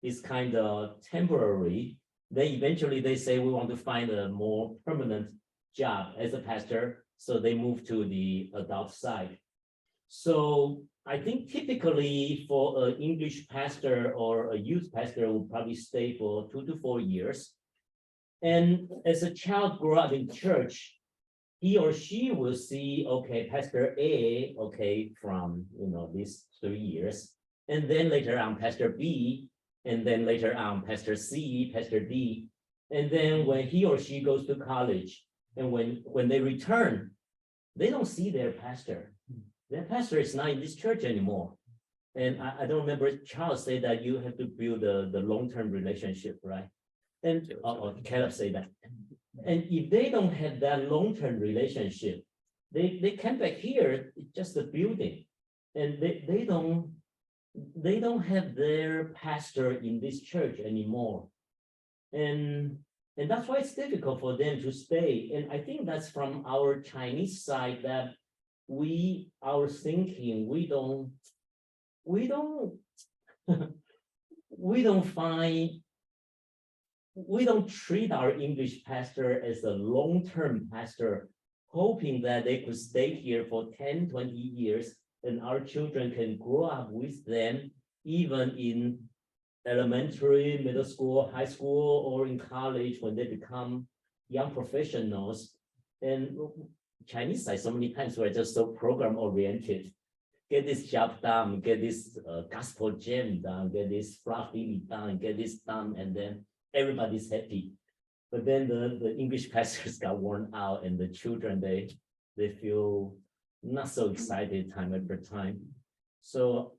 is kind of temporary. Then eventually they say, we want to find a more permanent job as a pastor. So they move to the adult side. So I think typically for an English pastor or a youth pastor will probably stay for 2 to 4 years. And as a child grow up in church, he or she will see, okay, Pastor A, okay, from, these 3 years. And then later on, Pastor B, and then later on, Pastor C, Pastor D. And then when he or she goes to college, and when they return, they don't see their pastor. Their pastor is not in this church anymore. And I don't remember Chow said that you have to build the long-term relationship, right? And Caleb say that. And if they don't have that long-term relationship, they come back here, it's just a building. And they don't have their pastor in this church anymore. And that's why it's difficult for them to stay. And I think that's from our Chinese side that our thinking, we don't treat our English pastor as a long-term pastor, hoping that they could stay here for 10, 20 years, and our children can grow up with them, even in elementary, middle school, high school, or in college when they become young professionals. And Chinese side, so many times we're just so program-oriented. get this job done, get this gospel gem done, get this fluffy done, get this done, and then everybody's happy. But then the English pastors got worn out, and the children, they feel not so excited time after time. So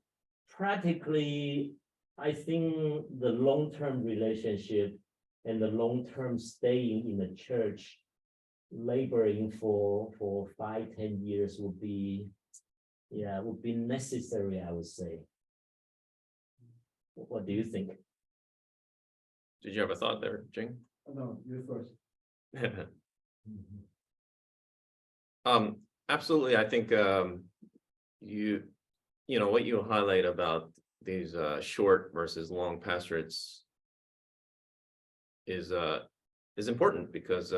practically, I think the long-term relationship and the long-term staying in the church, laboring for 5-10 years would be necessary, I would say. What do you think? Did you have a thought there, Jing? No, you first. Absolutely. I think you know what you highlight about these short versus long pastorates is important, because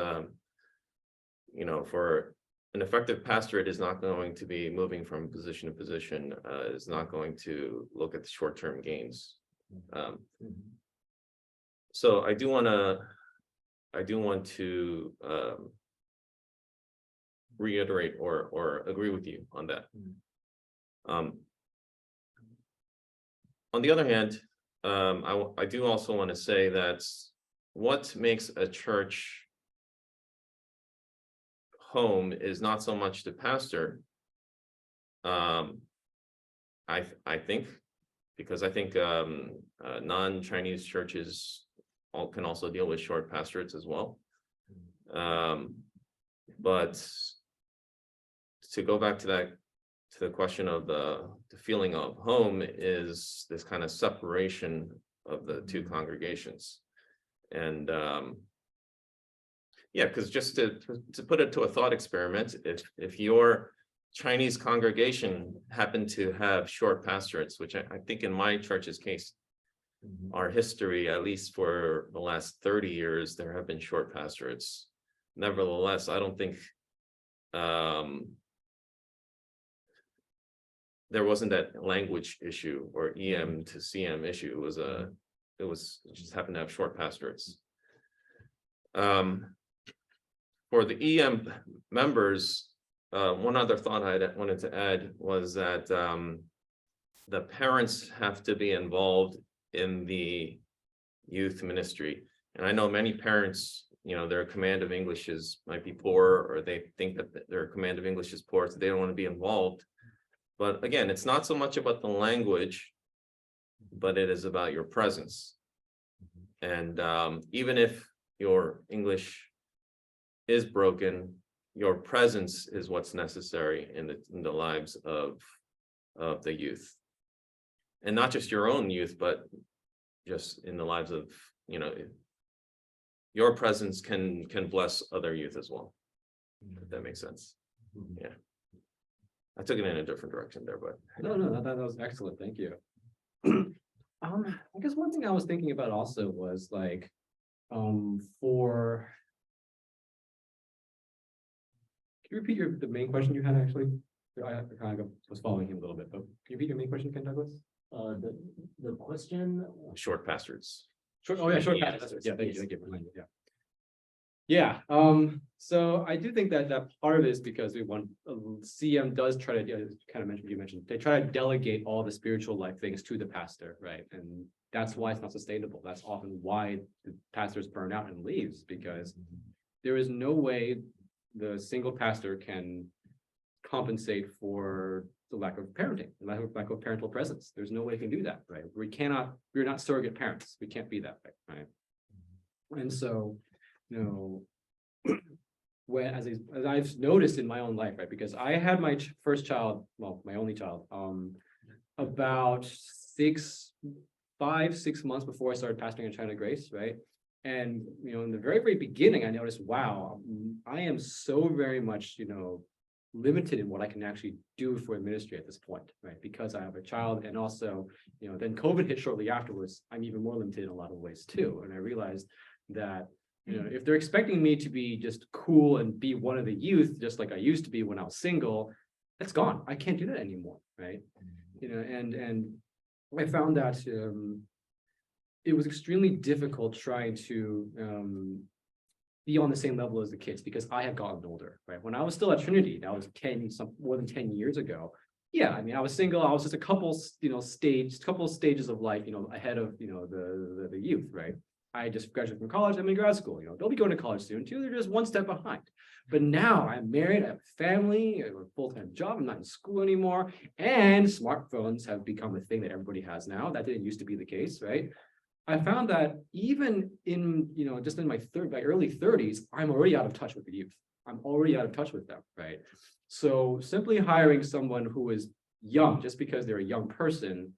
you know, for an effective pastorate is not going to be moving from position to position, is not going to look at the short-term gains. So I do want to reiterate or agree with you on that. On the other hand, I do also want to say that what makes a church home is not so much the pastor. I think, because I think non-Chinese churches can also deal with short pastorates as well. But to go back to the question of the feeling of home, is this kind of separation of the two congregations. And yeah, because just to put it to a thought experiment, if your Chinese congregation happened to have short pastorates, which I think in my church's case, our history, at least for the last 30 years, there have been short pastorates. Nevertheless, I don't think there wasn't that language issue or EM to CM issue. It just happened to have short pastorates. For the EM members, one other thought I wanted to add was that the parents have to be involved in the youth ministry. And I know many parents, you know, their command of English might be poor, or they think that their command of English is poor, so they don't want to be involved. But again, it's not so much about the language, but it is about your presence. And even if your English is broken, your presence is what's necessary in the lives of the youth. And not just your own youth, but just in the lives of, you know, your presence can bless other youth as well, if that makes sense. Yeah. I took it in a different direction there, but No, that was excellent. Thank you. I guess one thing I was thinking about also was like, can you repeat the main question you had actually? I kind of was following him a little bit, but can you repeat your main question, Ken Douglas? The question. short pastorates. Short, oh yeah, short Yes, pastorates. Yeah, thank you. yes. Yeah. So I do think that part of it is because we want CM does try to kind of mention, you mentioned, they try to delegate all the spiritual life things to the pastor, right? And that's why it's not sustainable. That's often why the pastors burn out and leaves, because there is no way the single pastor can compensate for the lack of parenting, the lack of parental presence. There's no way we can do that, right? We're not surrogate parents. We can't be that way, right? And so, you know, when as I've noticed in my own life, right? Because I had my first child, well, my only child, about 6 months before I started pastoring in China Grace, right? And, you know, in the very, very beginning, I noticed, wow, I am so very much, you know, limited in what I can actually do for ministry at this point, right? Because I have a child, and also, you know, then COVID hit shortly afterwards. I'm even more limited in a lot of ways too. And I realized that, you know, if they're expecting me to be just cool and be one of the youth, just like I used to be when I was single, that's gone. I can't do that anymore, right? You know, and I found that it was extremely difficult trying to be on the same level as the kids, because I had gotten older, right? When I was still at Trinity, that was more than 10 years ago. Yeah, I mean, I was single. I was just a couple stages of life, ahead of, the youth, right? I just graduated from college. I'm in grad school. They'll be going to college soon too. They're just one step behind. But now I'm married. I have a family. I have a full-time job. I'm not in school anymore. And smartphones have become a thing that everybody has now. That didn't used to be the case, right? I found that even in, just in my early 30s, I'm already out of touch with the youth. I'm already out of touch with them, right? So simply hiring someone who is young, just because they're a young person,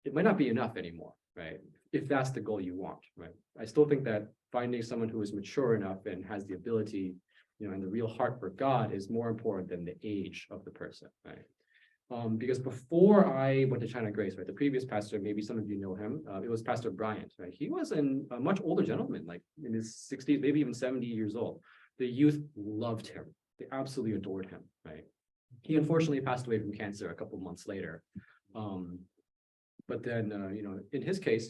it might not be enough anymore, right? If that's the goal you want, right? I still think that finding someone who is mature enough and has the ability, and the real heart for God is more important than the age of the person, right? Because before I went to China Grace, right, the previous pastor, maybe some of you know him, it was Pastor Bryant, right? He was a much older gentleman, like in his 60s, maybe even 70 years old. The youth loved him. They absolutely adored him, right? He unfortunately passed away from cancer a couple months later. But then, in his case,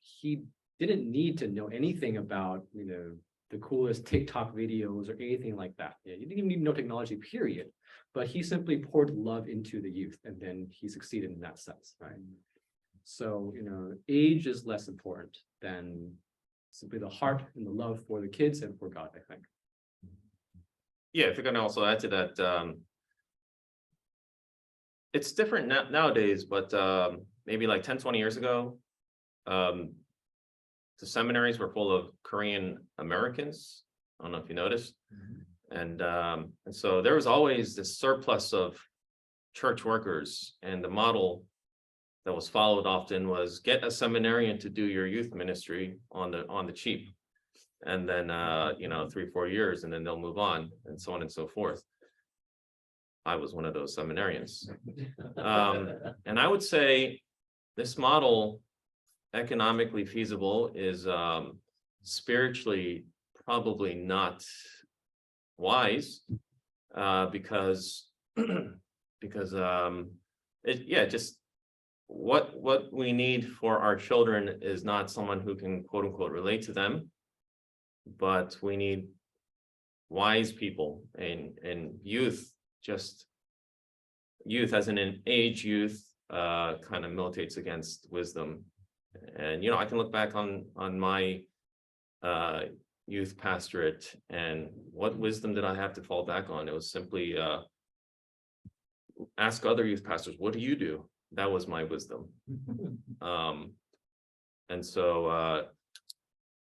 he didn't need to know anything about, the coolest TikTok videos or anything like that. Yeah, you didn't even need to know technology, period. But he simply poured love into the youth, and then he succeeded in that sense, right? So, age is less important than simply the heart and the love for the kids and for God, I think. Yeah, if you're going to also add to that, it's different nowadays, but maybe like 10, 20 years ago, the seminaries were full of Korean Americans. I don't know if you noticed. And so there was always this surplus of church workers, and the model that was followed often was get a seminarian to do your youth ministry on the cheap. And then 3-4 years, and then they'll move on, and so on and so forth. I was one of those seminarians. And I would say this model, economically feasible, is spiritually probably not wise, because just what we need for our children is not someone who can quote unquote relate to them, but we need wise people, and youth as an age youth kind of militates against wisdom. And I can look back on my youth pastorate, and what wisdom did I have to fall back on? It was simply ask other youth pastors, what do you do? That was my wisdom. And so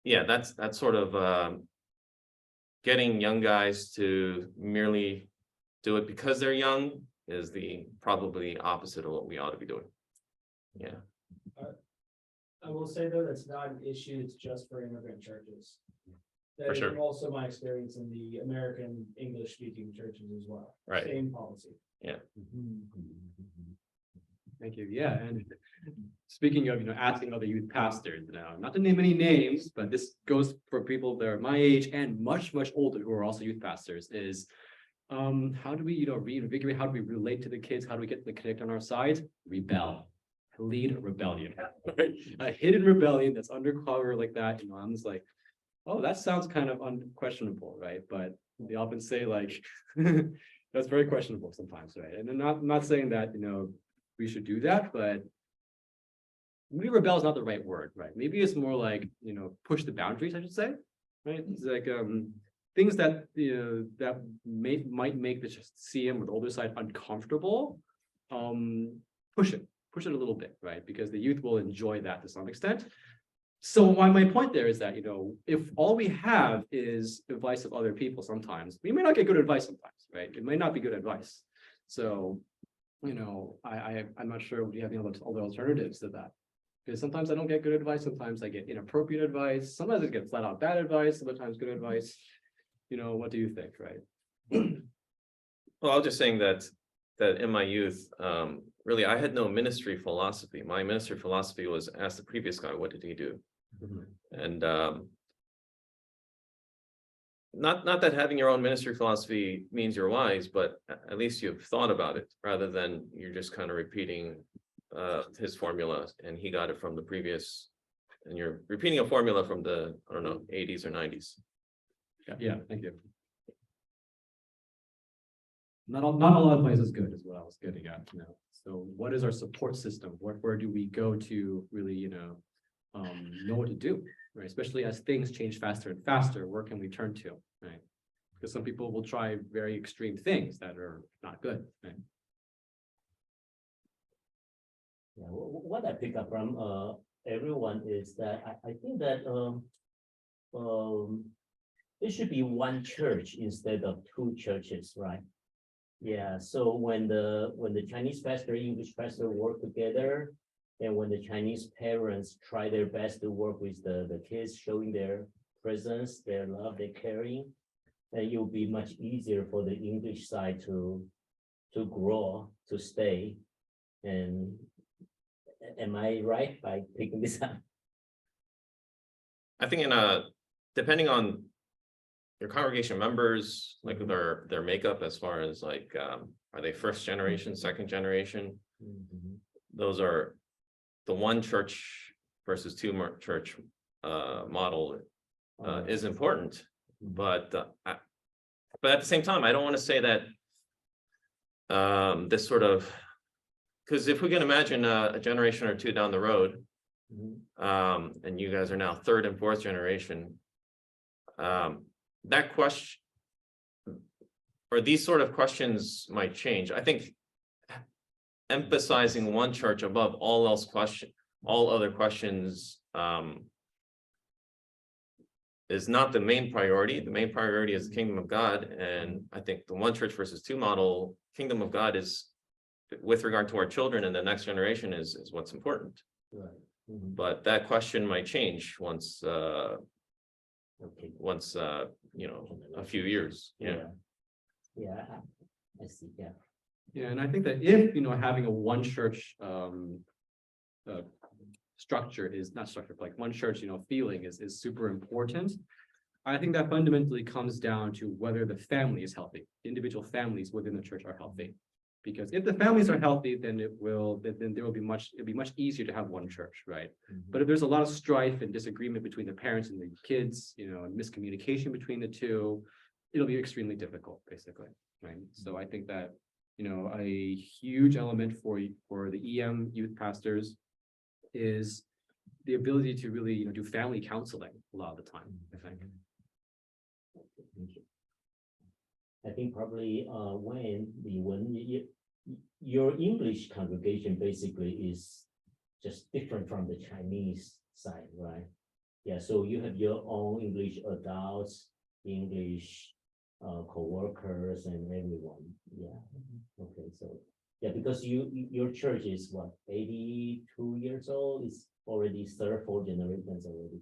that's sort of getting young guys to merely do it because they're young is probably opposite of what we ought to be doing. Yeah. I will say though, that's not an issue. It's just for immigrant churches. That For is sure. also my experience in the American English speaking churches as well. Right. Same policy. Yeah. Thank you. Yeah, and speaking of, asking other youth pastors, not to name any names, but this goes for people that are my age and much, much older who are also youth pastors, is how do we, reinvigorate, how do we relate to the kids? How do we get the connect on our side? Rebel. Lead a rebellion. A hidden rebellion that's undercover like that. I'm just like, oh, that sounds kind of unquestionable, right? But they often say like, that's very questionable sometimes, right? And I'm not saying that, we should do that, but maybe rebel is not the right word, right? Maybe it's more like, push the boundaries, I should say, right? It's like things that that might make the CM or the older side uncomfortable. Push it a little bit, right? Because the youth will enjoy that to some extent. So my point there is that, if all we have is advice of other people, sometimes we may not get good advice sometimes, right? It may not be good advice. So, I'm not sure do you have any other alternatives to that? Because sometimes I don't get good advice. Sometimes I get inappropriate advice. Sometimes I get flat out bad advice. Sometimes good advice. What do you think, right? Well, I was just saying that in my youth, really, I had no ministry philosophy. My ministry philosophy was ask the previous guy, what did he do? And not that having your own ministry philosophy means you're wise, but at least you've thought about it rather than you're just kind of repeating his formula, and he got it from the previous, and you're repeating a formula from the, 80s or 90s. Yeah, thank you. not all advice is good, is what I was getting at. So what is our support system? Where do we go to really, know what to do, right? Especially as things change faster and faster, where can we turn to, right? Because some people will try very extreme things that are not good, right? Yeah, what I pick up from everyone is that I think that it should be one church instead of two churches, right? Yeah, so when the Chinese pastor, English pastor work together, and when the Chinese parents try their best to work with the kids, showing their presence, their love, their caring, then it will be much easier for the English side to grow, to stay. And am I right by picking this up? I think depending on your congregation members, like their makeup as far as like, are they first generation, second generation? Those are the one church versus two church model is important, but at the same time, I don't want to say that this sort of, because if we can imagine a generation or two down the road, and you guys are now third and fourth generation, that question or these sort of questions might change. I think emphasizing one church above all other questions is not the main priority. The main priority is the kingdom of God, and I think the one church versus two model, kingdom of God is, with regard to our children and the next generation, is what's important. Right. But that question might change once a few years. Yeah, I see. Yeah, and I think that if having a one church structure is not structure, but like one church feeling is super important. I think that fundamentally comes down to whether the family is healthy. Individual families within the church are healthy. Because if the families are healthy, then it'll be much easier to have one church, right? But if there's a lot of strife and disagreement between the parents and the kids, and miscommunication between the two, it'll be extremely difficult, basically, right? So I think that a huge element for the EM youth pastors is the ability to really do family counseling a lot of the time, I think. Thank you. I think probably when your English congregation basically is just different from the Chinese side, right? Yeah, so you have your own English adults, English co-workers, and everyone. Yeah. Okay, so yeah, because your church is what, 82 years old? It's already third, fourth generations already.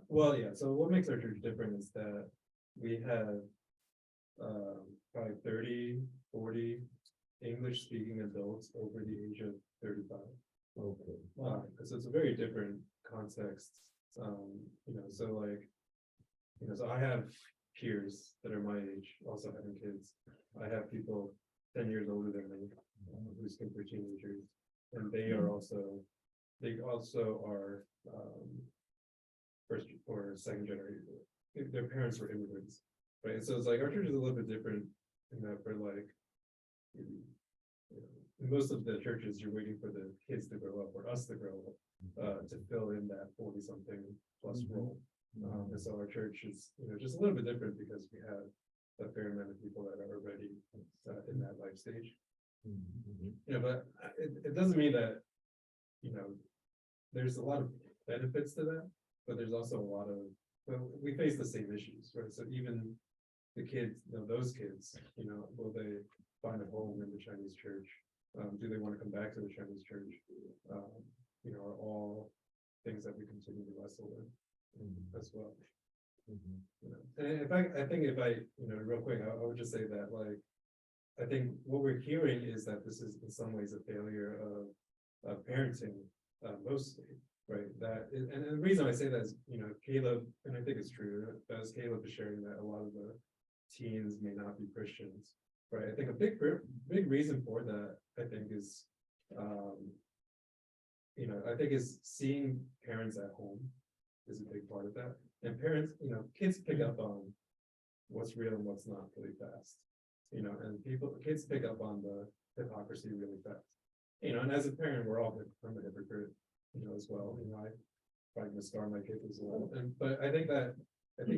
Well, yeah. So what makes our church different is that we have probably 30, 40 English-speaking adults over the age of 35. Okay. Because it's a very different context. So like, so I have peers that are my age, also having kids. I have people 10 years older than me who speak for teenagers, and they also are first or second generation. Their parents were immigrants, right? So it's like our church is a little bit different in that we're like, in most of the churches, you're waiting for the kids to grow up or us to grow up to fill in that 40-something plus role. And so our church is, just a little bit different because we have a fair amount of people that are already in that life stage. But it doesn't mean that, there's a lot of benefits to that, but there's also a lot of, we face the same issues, right? So even the kids, those kids, will they find a home in the Chinese church? Do they want to come back to the Chinese church? Are all things that we continue to wrestle with as well. And I think if I real quick, I would just say that, like, I think what we're hearing is that this is in some ways a failure of parenting, mostly, right? And the reason I say that is, Caleb, and I think it's true, as Caleb is sharing, that a lot of the teens may not be Christians, right? I think a big reason for that, I think, is, is seeing parents at home is a big part of that. And parents, kids pick up on what's real and what's not really fast. And kids pick up on the hypocrisy really fast. And as a parent, I'm a hypocrite, as well. I probably gonna scar my kids as well. But I think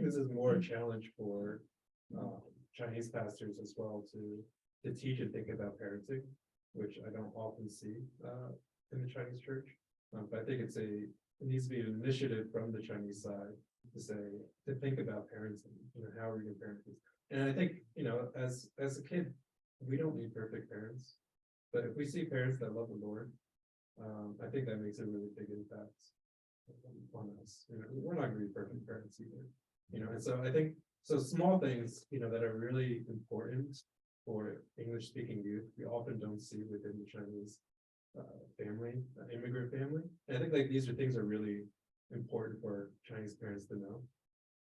this is more a challenge for Chinese pastors as well to teach and think about parenting, which I don't often see in the Chinese church. But I think it needs to be an initiative from the Chinese side to think about parenting, how are we going to parent this? And I think, as a kid, we don't need perfect parents, but if we see parents that love the Lord, I think that makes a really big impact on us. We're not going to be perfect parents either, and so I think, small things, that are really important for English speaking youth, we often don't see within the Chinese immigrant family. And I think these are things that are really important for Chinese parents to know.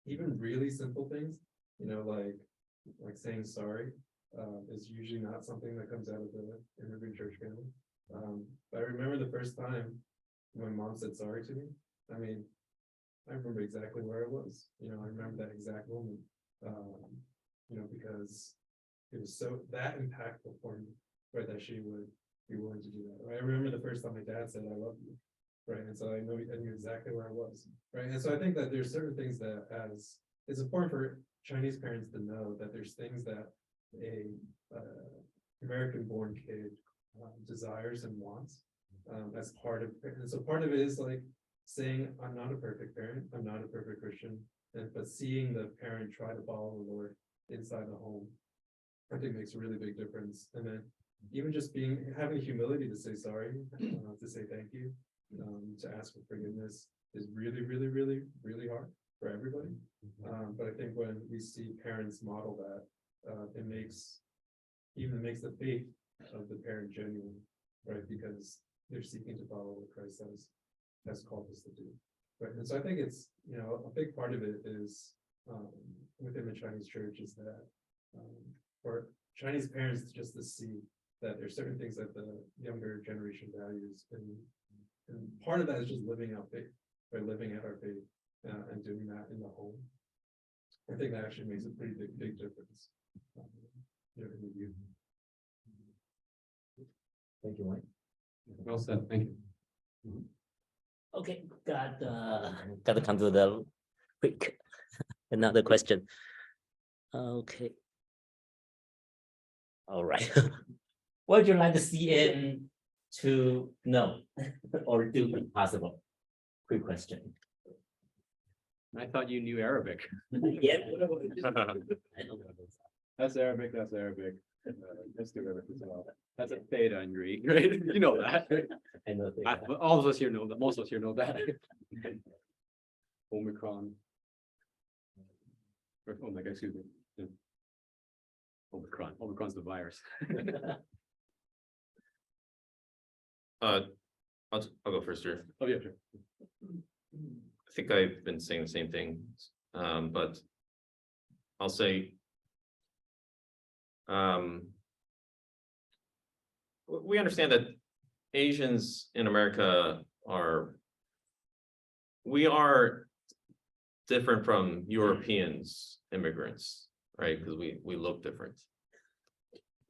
Even really simple things, like saying sorry, is usually not something that comes out of the immigrant church family. But I remember the first time my mom said sorry to me. I remember exactly where I was. I remember that exact moment. Because it was so that impactful for me, right? That she would be willing to do that. Right? I remember the first time my dad said, "I love you," right? And so I knew exactly where I was, right? And so I think that there's certain things that it's important for Chinese parents to know that there's things that a American-born kid desires and wants as part of, and so part of it is saying, "I'm not a perfect parent, I'm not a perfect Christian," but seeing the parent try to follow the Lord inside the home, I think makes a really big difference. And then even just having humility to say sorry, to say thank you, to ask for forgiveness is really, really, really, really hard for everybody. But I think when we see parents model that, it makes the faith of the parent genuine, right? Because they're seeking to follow what Christ has called us to do. Right. And so I think it's, a big part of it is within the Chinese church is that for Chinese parents just to see that there's certain things that the younger generation values. And part of that is just living out faith, by living out our faith and doing that in the home. I think that actually makes a pretty big difference in the youth. Thank you, Mike. Well said. Thank you. Okay, got to come to the quick another question. Okay. All right. What would you like the CN to know or do if possible? Quick question. I thought you knew Arabic. Yeah. That's Arabic. Let's do Arabic as well. That's a theta in Greek, right? You know that. I know All of us here know that. Most of us here know that. Omicron. Oh my God, excuse me. Yeah. Omicron. Omicron's the virus. I'll go first here. Oh yeah, sure. I think I've been saying the same thing, but I'll say we understand that Asians in America we are different from Europeans immigrants, right? Because we look different,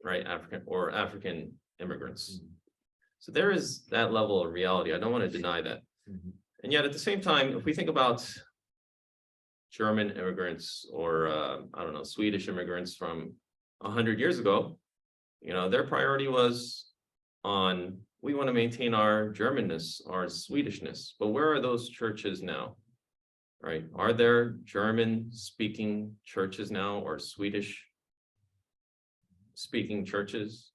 right? African immigrants. So there is that level of reality. I don't want to deny that. And yet at the same time, if we think about German immigrants or I don't know, Swedish immigrants from 100 years ago, their priority was on, we want to maintain our Germanness, our Swedishness. But where are those churches now? Right? Are there German speaking churches now or Swedish speaking churches?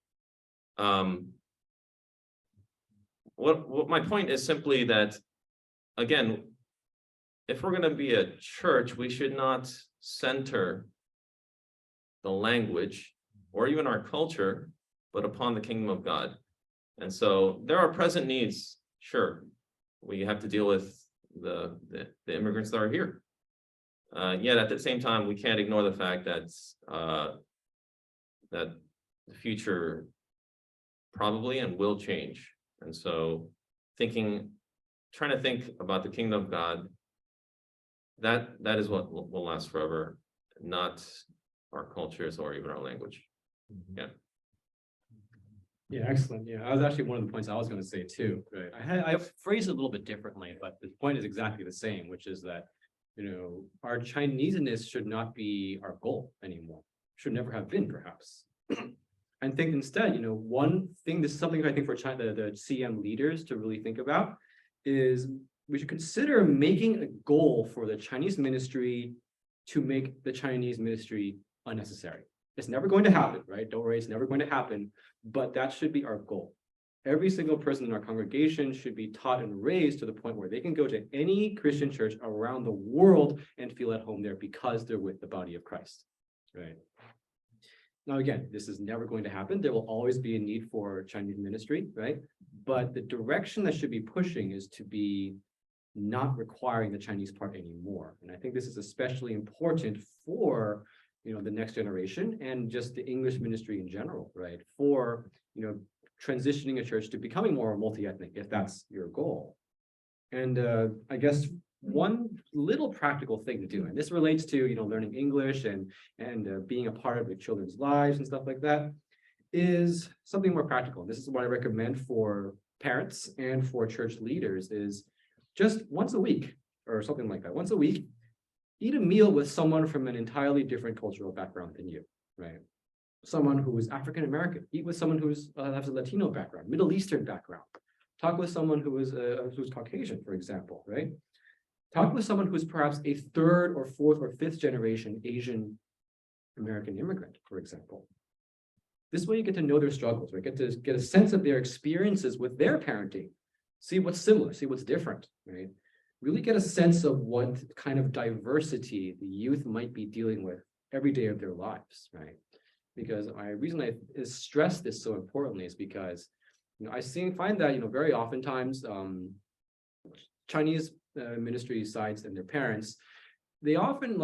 What my point is simply that, again, if we're going to be a church, we should not center the language or even our culture, but upon the kingdom of God. And so there are present needs. Sure, we have to deal with the immigrants that are here. Yet at the same time, we can't ignore the fact that that the future probably and will change. And so trying to think about the kingdom of God, that is what will last forever, not our cultures or even our language. Yeah, excellent. Yeah, that was actually one of the points I was going to say too. Right. I phrased it a little bit differently, but the point is exactly the same, which is that, our Chineseness should not be our goal anymore. Should never have been, perhaps. I think instead, one thing, this is something I think for China, the CM leaders to really think about, is we should consider making a goal for the Chinese ministry to make the Chinese ministry unnecessary. It's never going to happen, right? Don't worry, it's never going to happen, but that should be our goal. Every single person in our congregation should be taught and raised to the point where they can go to any Christian church around the world and feel at home there because they're with the body of Christ, right? Now, again, this is never going to happen. There will always be a need for Chinese ministry, right? But the direction that should be pushing is to be not requiring the Chinese part anymore. And I think this is especially important for, the next generation and just the English ministry in general, right? For, transitioning a church to becoming more multi-ethnic, if that's your goal. And I guess one little practical thing to do, and this relates to, learning English and being a part of the children's lives and stuff like that, is something more practical. This is what I recommend for parents and for church leaders, is just once a week or something like that. Once a week, eat a meal with someone from an entirely different cultural background than you, right? Someone who is African American, eat with someone who's has a Latino background, Middle Eastern background. Talk with someone who's Caucasian, for example, right? Talk with someone who's perhaps a third or fourth or fifth generation Asian American immigrant, for example. This way you get to know their struggles, right? Get to get a sense of their experiences with their parenting. See what's similar, see what's different, right? Really get a sense of what kind of diversity the youth might be dealing with every day of their lives, right? Because the reason I stress this so importantly is because, I find that, very oftentimes Chinese ministry sides and their parents, they often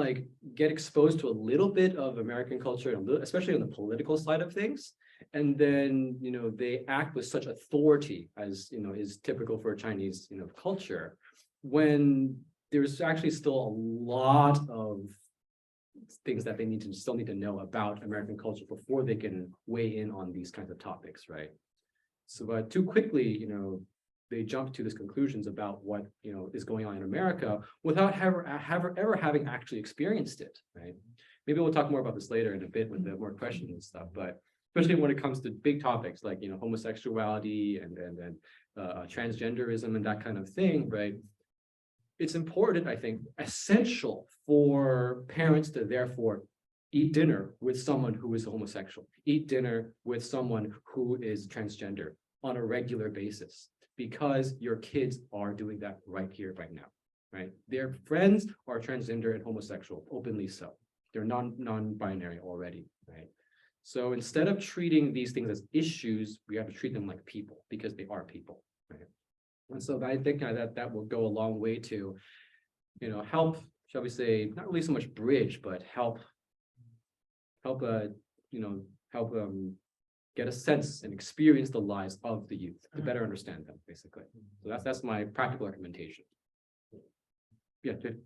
get exposed to a little bit of American culture, especially on the political side of things. And then, they act with such authority as, is typical for Chinese, culture, when there's actually still a lot of things that they still need to know about American culture before they can weigh in on these kinds of topics, right? So too quickly, they jump to these conclusions about what is going on in America without ever having actually experienced it, right? Maybe we'll talk more about this later in a bit with the more questions and stuff, but especially when it comes to big topics like homosexuality and transgenderism and that kind of thing, right? It's important, I think, essential for parents to therefore eat dinner with someone who is homosexual, eat dinner with someone who is transgender on a regular basis, because your kids are doing that right here, right now, right? Their friends are transgender and homosexual, openly so. They're non-binary already, right? So instead of treating these things as issues, we have to treat them like people, because they are people, right? And so I think that will go a long way to, help, shall we say, not really so much bridge, but help get a sense and experience the lives of the youth to better understand them, basically. So that's my practical recommendation. Yeah, good.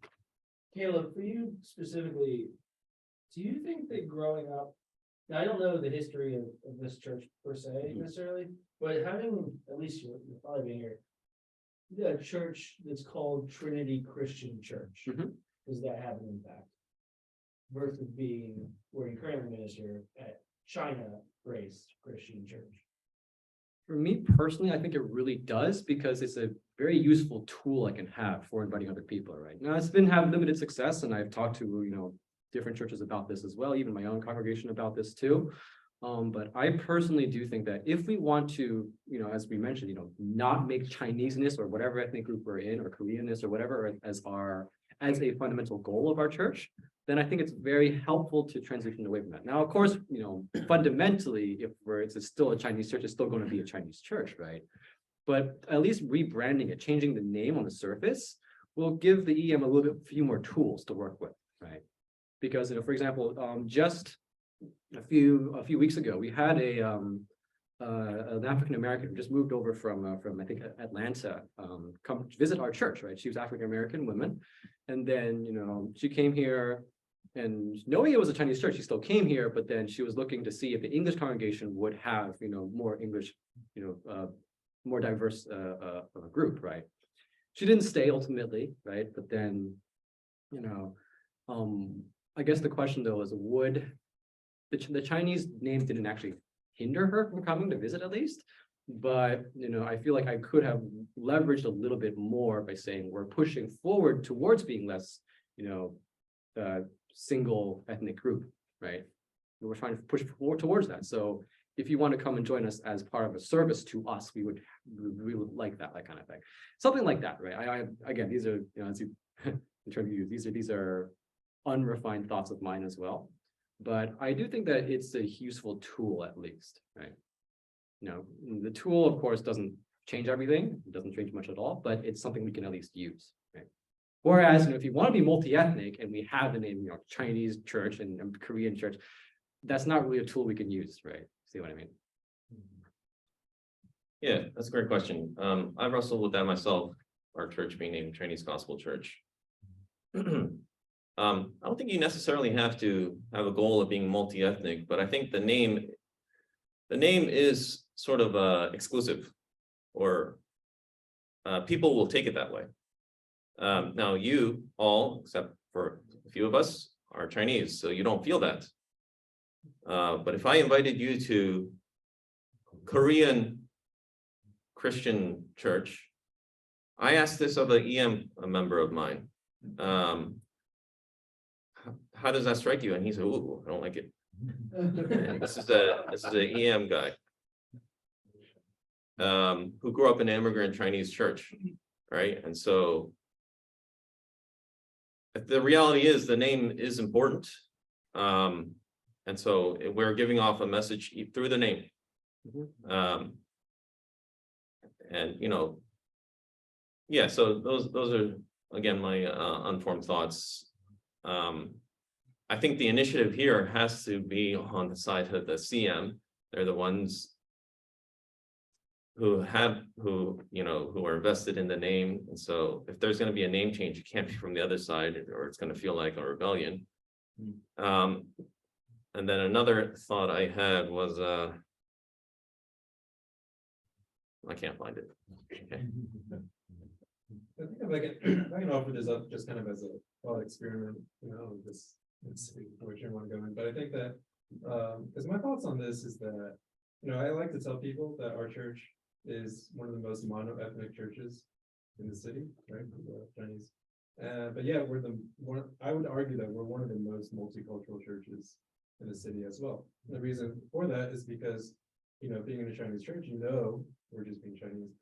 Caleb, for you specifically, do you think that growing up, now I don't know the history of this church per se necessarily, but having, at least you're probably being here, a church that's called Trinity Christian Church, does that have an impact? Versus being where you currently minister at China-based Christian Church. For me personally, I think it really does, because it's a very useful tool I can have for inviting other people, right? Now, it's been having limited success, and I've talked to, different churches about this as well, even my own congregation about this too. But I personally do think that if we want to, as we mentioned, not make Chineseness or whatever ethnic group we're in, or Koreanness or whatever as a fundamental goal of our church, then I think it's very helpful to transition away from that. Now, of course, fundamentally, if it's still a Chinese church, it's still going to be a Chinese church, right? But at least rebranding it, changing the name on the surface, will give the EM a few more tools to work with, right? Because, for example, just a few weeks ago, we had an African American who just moved over from I think Atlanta, come visit our church, right? She was African American woman, and then she came here and knowing it was a Chinese church, she still came here, but then she was looking to see if the English congregation would have, more English, more diverse group, right? She didn't stay ultimately, right? But then, I guess the question though is, would the Chinese name didn't actually hinder her from coming to visit at least, but I feel like I could have leveraged a little bit more by saying we're pushing forward towards being less, single ethnic group, right? We're trying to push forward towards that. So if you want to come and join us as part of a service to us, we would like that kind of thing, something like that, right? I again, these are as you these are unrefined thoughts of mine as well, but I do think that it's a useful tool at least, right? The tool of course doesn't change everything, it doesn't change much at all, but it's something we can at least use, right? Whereas if you want to be multi-ethnic and we have the name Chinese church and Korean church, that's not really a tool we can use, right? See what I mean? Yeah, that's a great question. I wrestled with that myself, our church being named Chinese Gospel Church. I don't think you necessarily have to have a goal of being multi-ethnic, but I think the name is sort of exclusive, or people will take it that way. Now you all, except for a few of us, are Chinese, so you don't feel that. But if I invited you to Korean Christian church, I asked this of an EM, a member of mine, how does that strike you? And he said, "Ooh, I don't like it." And this is an EM guy who grew up in an immigrant Chinese church, right? And so the reality is the name is important. And so we're giving off a message through the name. And yeah, so those are again my unformed thoughts. I think the initiative here has to be on the side of the CM. They're the ones who are invested in the name. And so if there's going to be a name change, it can't be from the other side, or it's going to feel like a rebellion. And then another thought I had was, I can't find it. Okay. I think if I can offer this up just kind of as a thought experiment, let's see which one to go in. But I think that, because my thoughts on this is that, I like to tell people that our church is one of the most mono-ethnic churches in the city, right? Chinese. But yeah, I would argue that we're one of the most multicultural churches in the city as well. And the reason for that is because, being in a Chinese church, we're just being Chinese,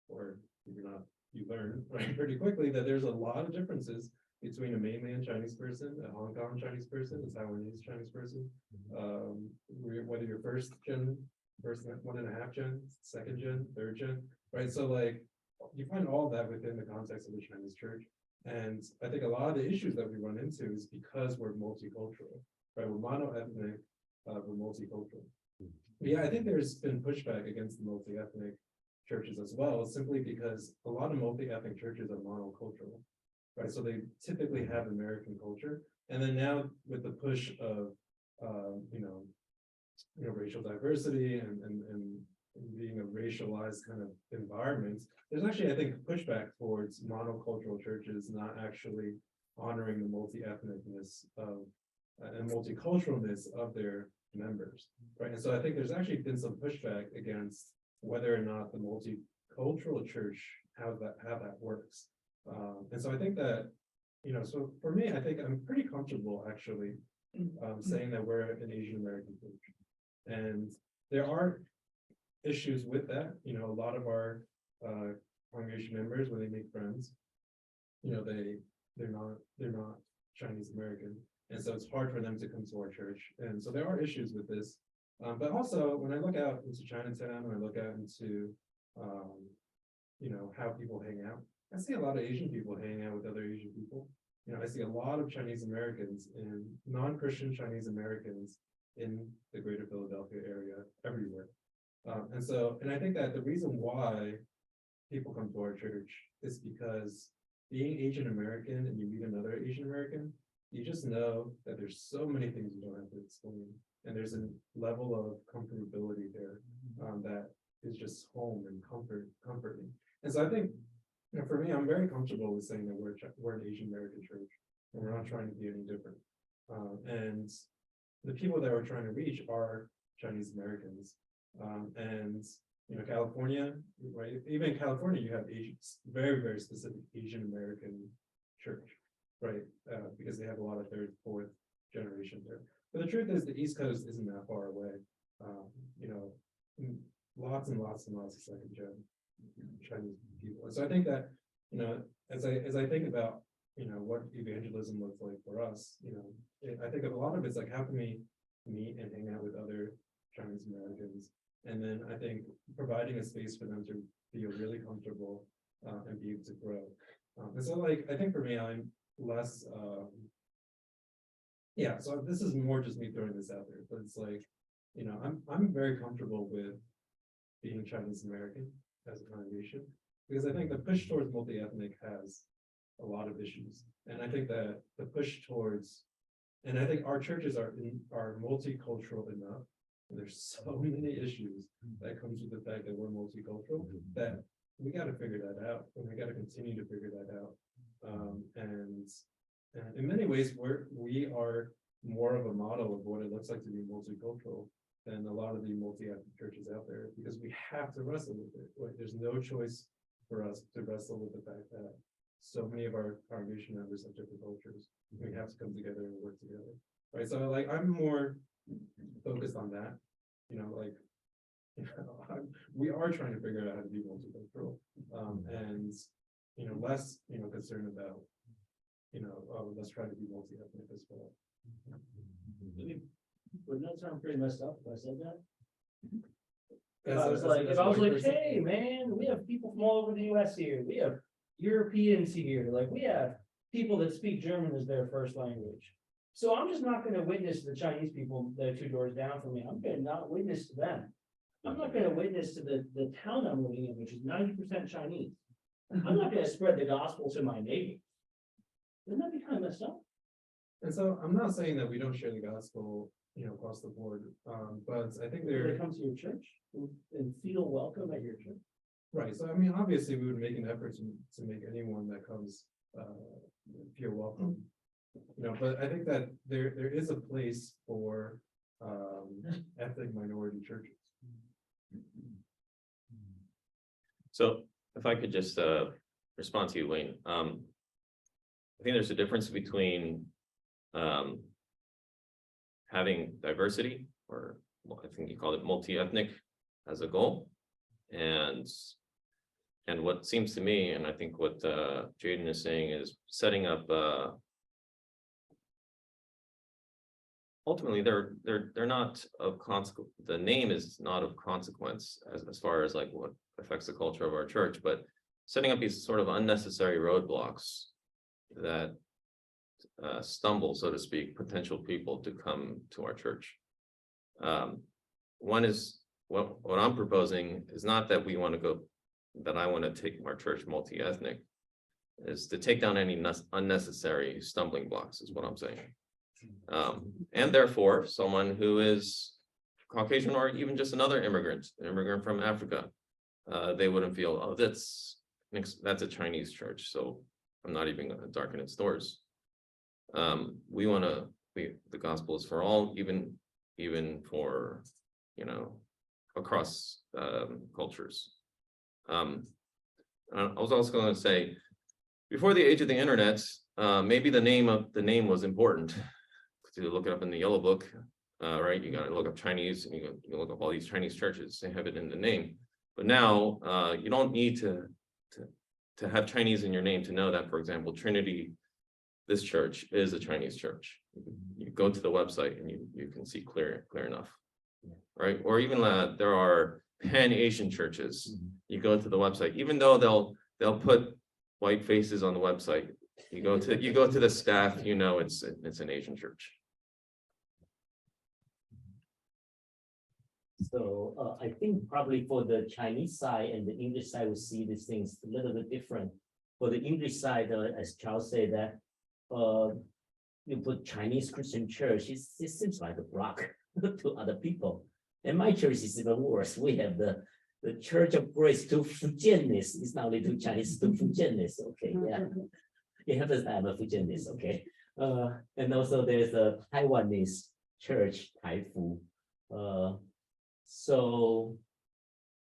or if you're not, you learn right pretty quickly that there's a lot of differences between a mainland Chinese person, a Hong Kong Chinese person, a Taiwanese Chinese person, whether you're first 1.5 gen, second gen, third gen, right? So like you find all that within the context of the Chinese church. And I think a lot of the issues that we run into is because we're multicultural, right? We're mono-ethnic, we're multicultural. But yeah, I think there's been pushback against the multi-ethnic churches as well, simply because a lot of multi-ethnic churches are monocultural, right? So they typically have American culture. And then now with the push of, racial diversity and being a racialized kind of environment, there's actually, I think, pushback towards monocultural churches not actually honoring the multi-ethnicness of and multiculturalness of their members, right? And so I think there's actually been some pushback against whether or not the multicultural church, how that works. And so I think that, so for me, I think I'm pretty comfortable actually saying that we're an Asian American church. And there are issues with that. A lot of our congregation members, when they make friends, they're not Chinese American. And so it's hard for them to come to our church. And so there are issues with this. But also when I look out into Chinatown, when I look out into, how people hang out, I see a lot of Asian people hanging out with other Asian people. I see a lot of Chinese Americans and non-Christian Chinese Americans in the greater Philadelphia area everywhere. And I think that the reason why people come to our church is because being Asian American and you meet another Asian American, you just know that there's so many things you don't have to explain. And there's a level of comfortability there that is just home and comforting. And so I think, for me, I'm very comfortable with saying that we're an Asian American church, and we're not trying to be any different. And the people that we're trying to reach are Chinese Americans. And California, right? Even in California, you have very, very specific Asian American church, right? Because they have a lot of third, fourth generation there. But the truth is, the East Coast isn't that far away. Lots and lots and lots of second gen Chinese people. And so I think that, as I think about, what evangelism looks like for us, I think of a lot of it's like, how can we meet and hang out with other Chinese Americans? And then I think providing a space for them to feel really comfortable and be able to grow. And so I think for me, I'm less, so this is more just me throwing this out there, but it's like, I'm very comfortable with being Chinese American as a congregation, because I think the push towards multi-ethnic has a lot of issues. And I think that the push towards, and I think our churches are multicultural enough, and there's so many issues that comes with the fact that we're multicultural, that we got to figure that out, and we got to continue to figure that out. And in many ways, we are more of a model of what it looks like to be multicultural than a lot of the multi-ethnic churches out there, because we have to wrestle with it. Like, there's no choice for us to wrestle with the fact that so many of our congregation members have different cultures. We have to come together and work together, right? So I'm more focused on that. We are trying to figure out how to be multicultural, and less concerned about let's try to be multi-ethnic as well. Wouldn't that sound pretty messed up if I said that? If As I was like, hey man, we have people from all over the US here. We have Europeans here. Like, we have people that speak German as their first language. So I'm just not going to witness to the Chinese people that are 2 doors down from me. I'm going to not witness to them. I'm not going to witness to the town I'm living in, which is 90% Chinese. I'm not going to spread the gospel to my neighbors. Wouldn't that be kind of messed up? And so I'm not saying that we don't share the gospel, across the board. But I think They come to your church and feel welcome at your church. Right. So I mean, obviously, we would make an effort to make anyone that comes feel welcome. But I think that there is a place for ethnic minority churches. So if I could just respond to you, Wayne. I think there's a difference between having diversity, or I think you call it multi-ethnic, as a goal, and what seems to me, and I think what Jaden is saying, is setting up ultimately they're not of consequence. The name is not of consequence as far as like what affects the culture of our church, but setting up these sort of unnecessary roadblocks that stumble, so to speak, potential people to come to our church. One is what I'm proposing is not that we want to go, that I want to take our church multi-ethnic, is to take down any unnecessary stumbling blocks, is what I'm saying. And therefore, someone who is Caucasian, or even just another immigrant from Africa, they wouldn't feel, oh, that's a Chinese church, so I'm not even going to darken its doors. We want to, the gospel is for all, even for, across cultures. I was also going to say, before the age of the internet, maybe the name was important. To look it up in the yellow book, right? You got to look up Chinese, and you look up all these Chinese churches. They have it in the name. But now you don't need to have Chinese in your name to know that, for example, Trinity, this church is a Chinese church. You go to the website and you can see clear enough, right? Or even there are Pan-Asian churches. You go to the website, even though they'll put white faces on the website. You go to the staff, it's an Asian church. So I think probably for the Chinese side and the English side, we see these things a little bit different. For the English side, as Chow said, that you put Chinese Christian church, it seems like a block to other people. And my church is even worse. We have the Church of Grace to Fujianese. It's not only to Chinese, to Fujianese. Okay, yeah. You have to have a Fujianese, okay. And also there's a Taiwanese church, Taifu.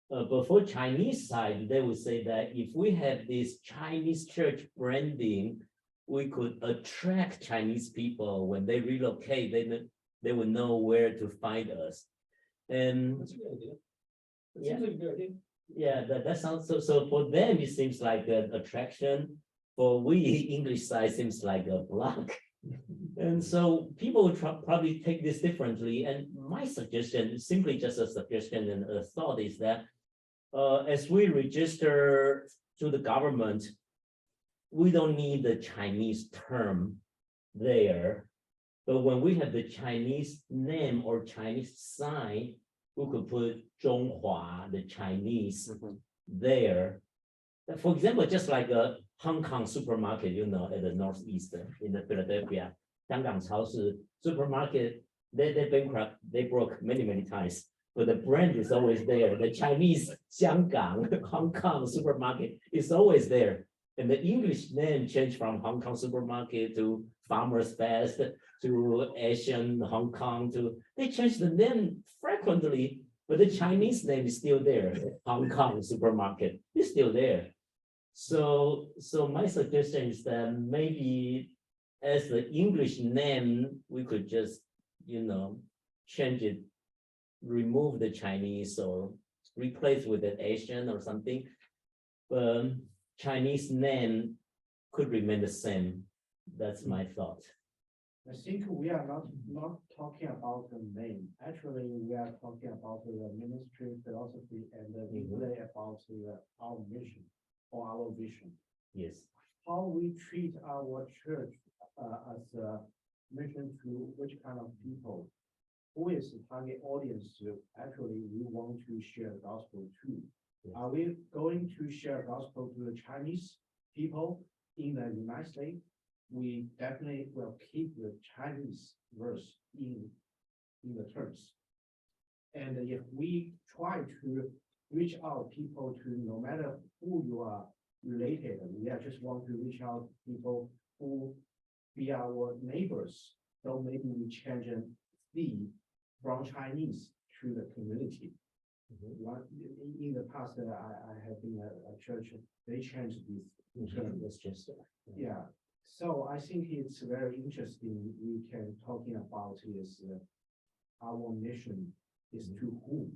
But for Chinese side, they would say that if we have this Chinese church branding, we could attract Chinese people when they relocate, they will know where to find us. And That's a good idea. That yeah. seems like a good idea. Yeah, that sounds so for them it seems like an attraction. For we English side seems like a block. And so people will probably take this differently. And my suggestion, simply just a suggestion and a thought, is that as we register to the government, we don't need the Chinese term there. But when we have the Chinese name or Chinese sign, we could put Zhonghua, the Chinese, there. For example, just like a Hong Kong supermarket, you know, at the Northeast in the Philadelphia, 香港超市 supermarket, they bankrupt, they broke many times. But the brand is always there. The Chinese 香港, Hong Kong supermarket is always there. And the English name changed from Hong Kong supermarket to Farmers Fest to Asian Hong Kong they changed the name frequently, but the Chinese name is still there. Hong Kong supermarket is still there. So my suggestion is that maybe as the English name, we could just, change it, remove the Chinese or replace with an Asian or something. But Chinese name could remain the same. That's my thought. I think we are not talking about the name. Actually, we are talking about the ministry philosophy and really about our mission or our vision. Yes. How we treat our church as a mission to which kind of people, who is the target audience actually we want to share the gospel to. Yes. Are we going to share gospel to the Chinese people in the United States? We definitely will keep the Chinese verse in the terms. And if we try to reach out people to no matter who you are related, we just want to reach out people who be our neighbors. So maybe we change the from Chinese to the community. In the past, I have been at a church, they changed this term. That's just Yeah. So I think it's very interesting. We can talking about is our mission is to whom.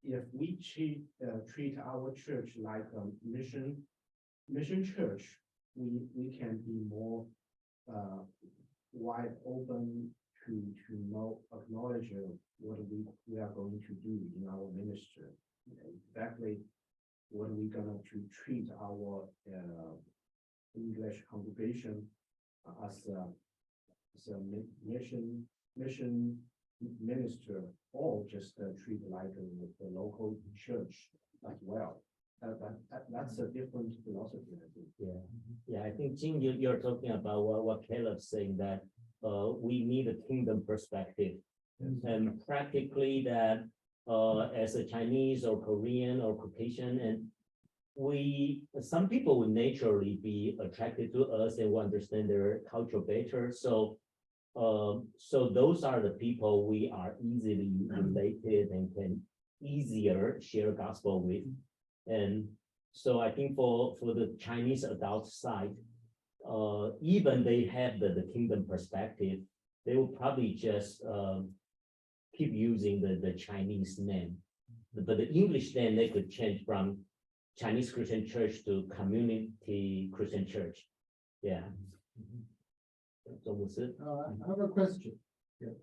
If we treat our church like a mission church, we can be more wide open to know, acknowledge what we are going to do in our ministry. Exactly what we're gonna to treat our English congregation as a mission minister, or just treat like the local church as well. That's a different philosophy, I think. Yeah. I think Jin, you're talking about what Caleb's saying, that we need a kingdom perspective, and practically that as a Chinese or Korean or Caucasian, and some people would naturally be attracted to us and will understand their culture better. So those are the people we are easily related and can easier share gospel with. And so I think for the Chinese adult side, even they have the kingdom perspective, they will probably just keep using the Chinese name. But the English name, they could change from Chinese Christian Church to Community Christian Church. Yeah. I have a question. Yeah.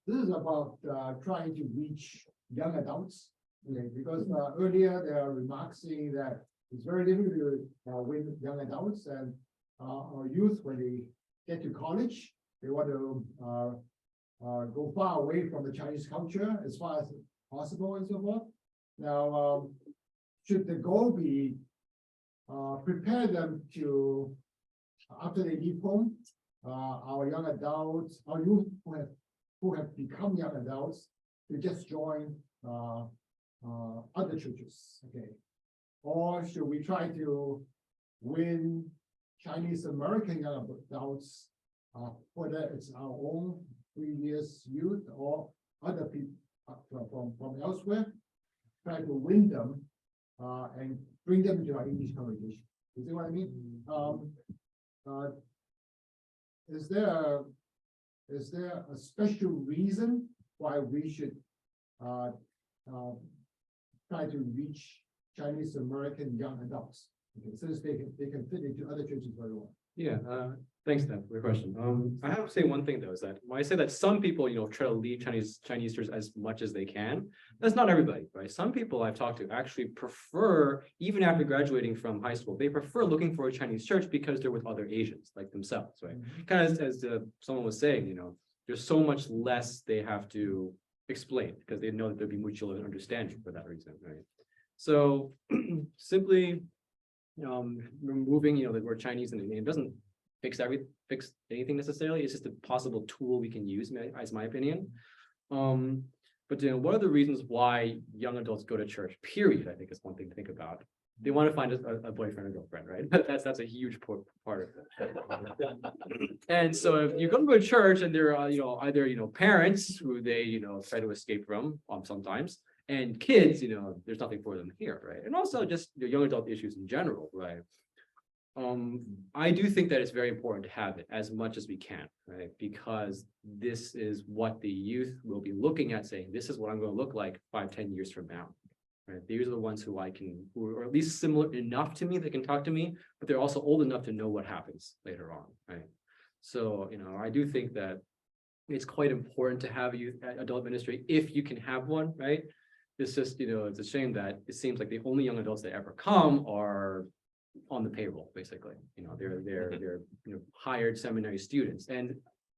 This is about trying to reach young adults. Okay, because earlier there are remarks saying that it's very difficult to win young adults and our youth when they get to college, they want to go far away from the Chinese culture as far as possible and so forth. Now, should the goal be prepare them to, after they leave home, our young adults, our youth who have become young adults to just join other churches, okay? Or should we try to win Chinese American young adults, whether it's our own previous youth or other people from elsewhere, try to win them and bring them into our English congregation. You see what I mean? Is there a special reason why we should try to reach Chinese American young adults? Okay, since they can fit into other churches very well. Yeah, thanks, Dan, for your question. I have to say one thing though, is that when I say that some people, try to leave Chinese church as much as they can, that's not everybody, right? Some people I've talked to actually prefer, even after graduating from high school, they prefer looking for a Chinese church because they're with other Asians like themselves, right? Kind of as someone was saying, there's so much less they have to explain because they know that there'll be mutual understanding for that reason, right? So simply removing the word Chinese in the name doesn't fix anything necessarily. It's just a possible tool we can use, as my opinion. But what are the reasons why young adults go to church? Period, I think is one thing to think about. They want to find a boyfriend or girlfriend, right? That's a huge part of it. And so if you go to a church and there are either parents who they try to escape from sometimes, and kids, there's nothing for them here, right? And also just the young adult issues in general, right? I do think that it's very important to have it as much as we can, right? Because this is what the youth will be looking at, saying, this is what I'm going to look like 5-10 years from now, right? These are the ones who are at least similar enough to me that can talk to me, but they're also old enough to know what happens later on, right? So, I do think that it's quite important to have a adult ministry if you can have one, right? It's just, it's a shame that it seems like the only young adults that ever come are on the payroll, basically. They're hired seminary students. And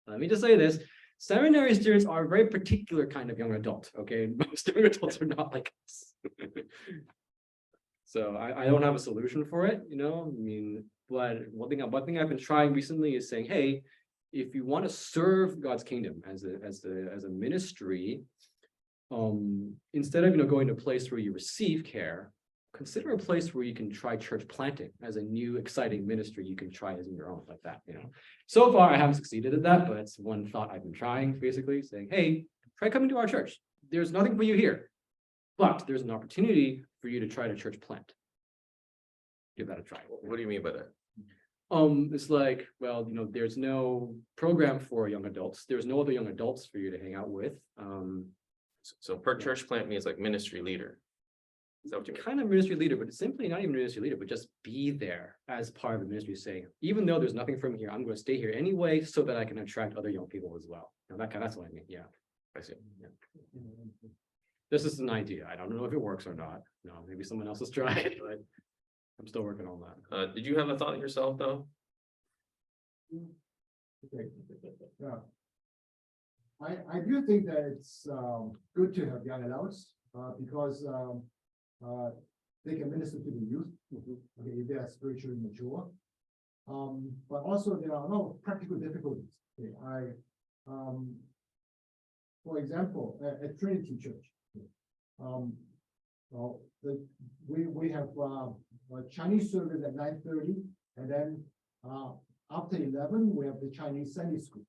let me just say this, seminary students are a very particular kind of young adult, okay? Most young adults are not like us. So I don't have a solution for it, but one thing I've been trying recently is saying, hey, if you want to serve God's kingdom as a ministry, instead of going to a place where you receive care, consider a place where you can try church planting as a new exciting ministry you can try as your own, like that. So far I haven't succeeded at that, but it's one thought I've been trying, basically saying, hey, try coming to our church. There's nothing for you here, but there's an opportunity for you to try to church plant. Give that a try. What do you mean by that? It's like, well, there's no program for young adults. There's no other young adults for you to hang out with. So per church plant means like ministry leader. Is that what you mean? Kind of ministry leader, but it's simply not even ministry leader, but just be there as part of the ministry, saying, even though there's nothing from here, I'm going to stay here anyway so that I can attract other young people as well. That's what I mean. Yeah, I see. Yeah. This is an idea. I don't know if it works or not. Maybe someone else has tried it, but I'm still working on that. Did you have a thought yourself though? Okay. Yeah. I do think that it's good to have young adults because they can minister to the youth, okay, if they are spiritually mature. But also there are a lot of practical difficulties. Okay, for example, at Trinity Church, we have a Chinese service at 9:30, and then after 11 we have the Chinese Sunday school.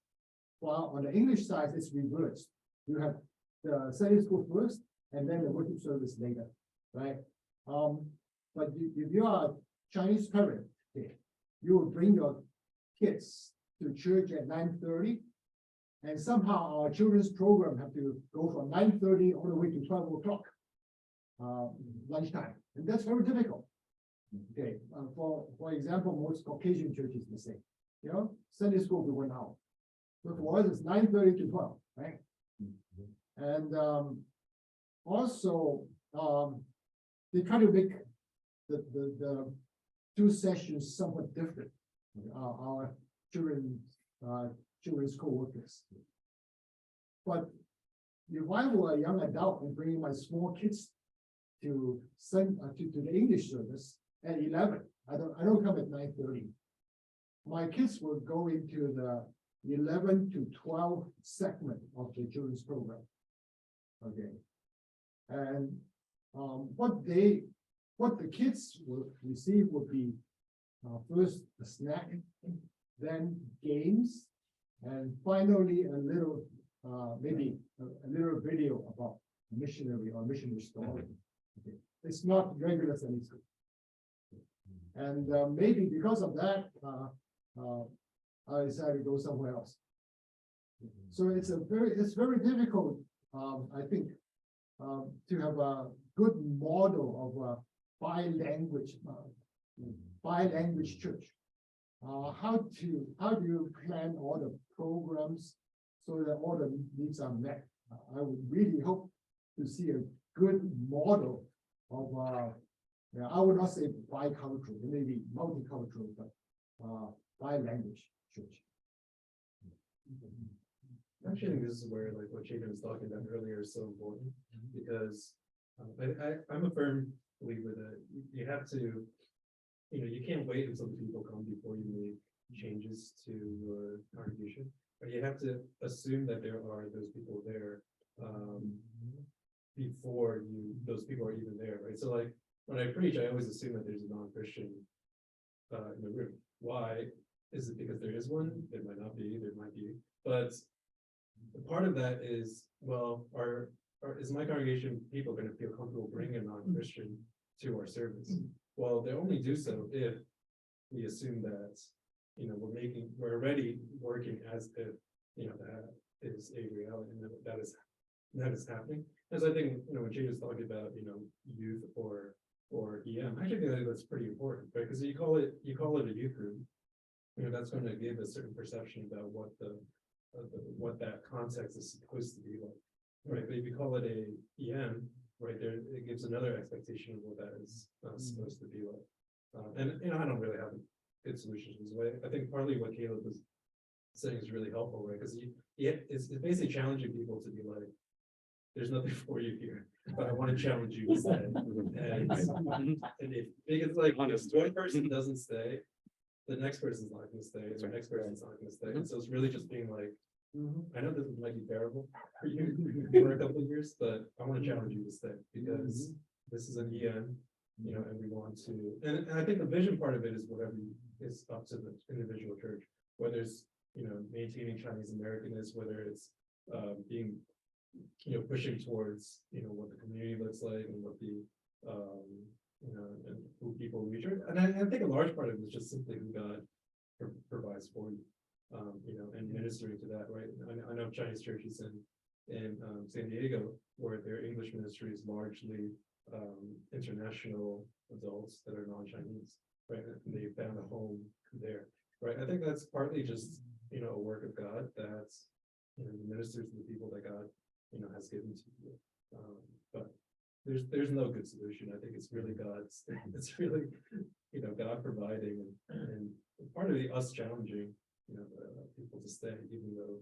While on the English side, it's reversed. You have the Sunday school first, and then the worship service later, right? But if you are a Chinese parent, okay, you will bring your kids to church at 9:30, and somehow our children's program have to go from 9:30 all the way to 12 o'clock, lunchtime, and that's very difficult. Okay, for example, most Caucasian churches the same. Sunday school will be 1 hour. So for us, it's 9:30 to 12, right? And also, they try to make the two sessions somewhat different. Our children's co-workers. But if I were a young adult and bringing my small kids to the English service at 11, I don't come at 9:30. my kids will go into the 11 to 12 segment of the children's program. Okay. And what the kids will receive will be first a snack, then games, and finally a little maybe a little video about missionary or missionary story. Okay. It's not regular Sunday school. And maybe because of that, I decided to go somewhere else. So it's very difficult, I think, to have a good model of bilanguage church. How do you plan all the programs so that all the needs are met? I would really hope to see a good model of I would not say bicultural, maybe multicultural, but bilanguage church. Actually, I think this is where like what Jacob was talking about earlier is so important, because I'm a firm believer that you have to, you can't wait until the people come before you make changes to your congregation, but you have to assume that there are those people there before those people are even there, right? So like when I preach, I always assume that there's a non-Christian in the room. Why? Is it because there is one? There might not be, there might be, but part of that is, well, is my congregation people going to feel comfortable bringing a non-Christian to our service? Well, they only do so if we assume that, we're already working as if, that is a reality and that is happening. As I think, when Jay was talking about, youth or EM, I actually think that's pretty important, right? Because you call it a youth group, that's going to give a certain perception about what that context is supposed to be like, right? But if you call it a EM, right there, it gives another expectation of what that is supposed to be like. And I don't really have a good solution to this way. I think partly what Caleb was saying is really helpful, right? Because it's basically challenging people to be like, there's nothing for you here, but I want to challenge you instead. And if it's like, if one person doesn't stay, the next person's not going to stay, the next person's not going to stay. And so it's really just being like, I know this might be bearable for you for a couple of years, but I want to challenge you to stay because this is an EM, and we want to, and I think the vision part of it is whatever is up to the individual church, whether it's, maintaining Chinese Americanness, whether it's being, pushing towards, what the community looks like and what the, and who people reach. And I think a large part of it is just simply who God provides for you, and ministering to that, right? I know Chinese churches in San Diego, where their English ministry is largely international adults that are non-Chinese, right? And they found a home there, right? I think that's partly just, a work of God that's, ministers to the people that God, has given to you. But there's no good solution. I think it's really God's, it's really, God providing and part of us challenging, people to stay, even though,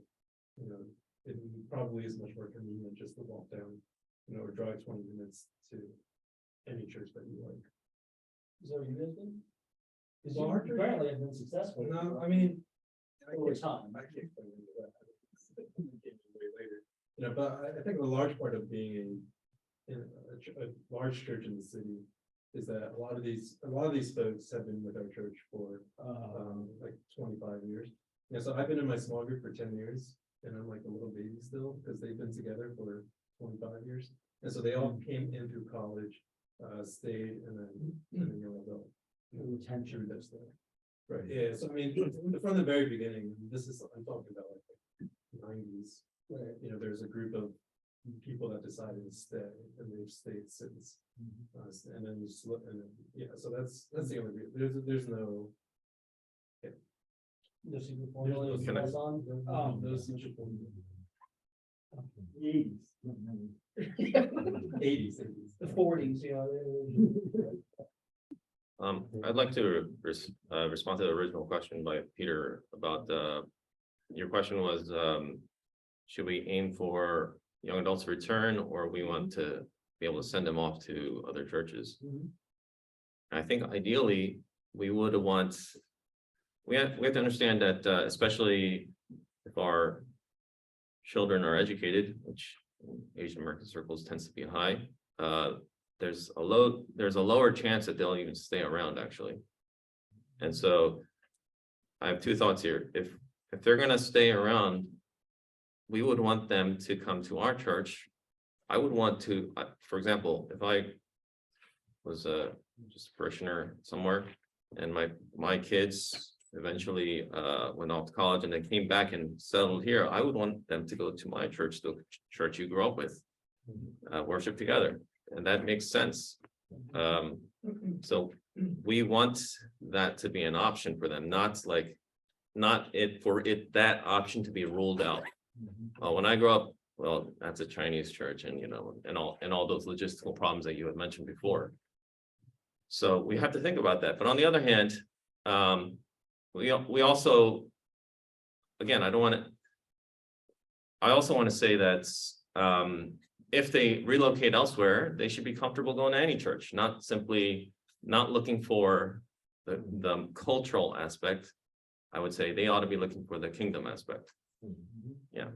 it probably is much more convenient just to walk down, or drive 20 minutes to any church that you like. So you guys been? Because Well, you our church- apparently have been successful. No, I mean, Over time. I can't explain that. Way later. But I think a large part of being a large church in the city is that a lot of these folks have been with our church for like 25 years. Yeah, so I've been in my small group for 10 years, and I'm like a little baby still because they've been together for 25 years. And so they all came in through college, stayed, and then young adult. Retention. That's there. Right. Yeah. So I mean, from the very beginning, I'm talking about like 90s. Right. There's a group of people that decided to stay, and they've stayed since. And then so that's the only reason. There's no. No secret formula. There's no you guys on? Oh, no secret formula. 80s. 80s. The 40s, I'd like to respond to the original question by Peter about your question was, should we aim for young adults to return, or we want to be able to send them off to other churches? I think ideally we would want we have to understand that especially if our children are educated, which in Asian American circles tends to be high, there's a lower chance that they'll even stay around actually. And so I have two thoughts here. If they're going to stay around, we would want them to come to our church. I would want to, for example, if I was just a parishioner somewhere and my kids eventually went off to college and they came back and settled here, I would want them to go to my church, the church you grew up with, worship together. And that makes sense. So we want that to be an option for them, not that option to be ruled out. When I grew up, well, that's a Chinese church, and and all those logistical problems that you had mentioned before. So we have to think about that. But on the other hand, we also, again, I also want to say that if they relocate elsewhere, they should be comfortable going to any church, not looking for the cultural aspect. I would say they ought to be looking for the kingdom aspect. Yeah.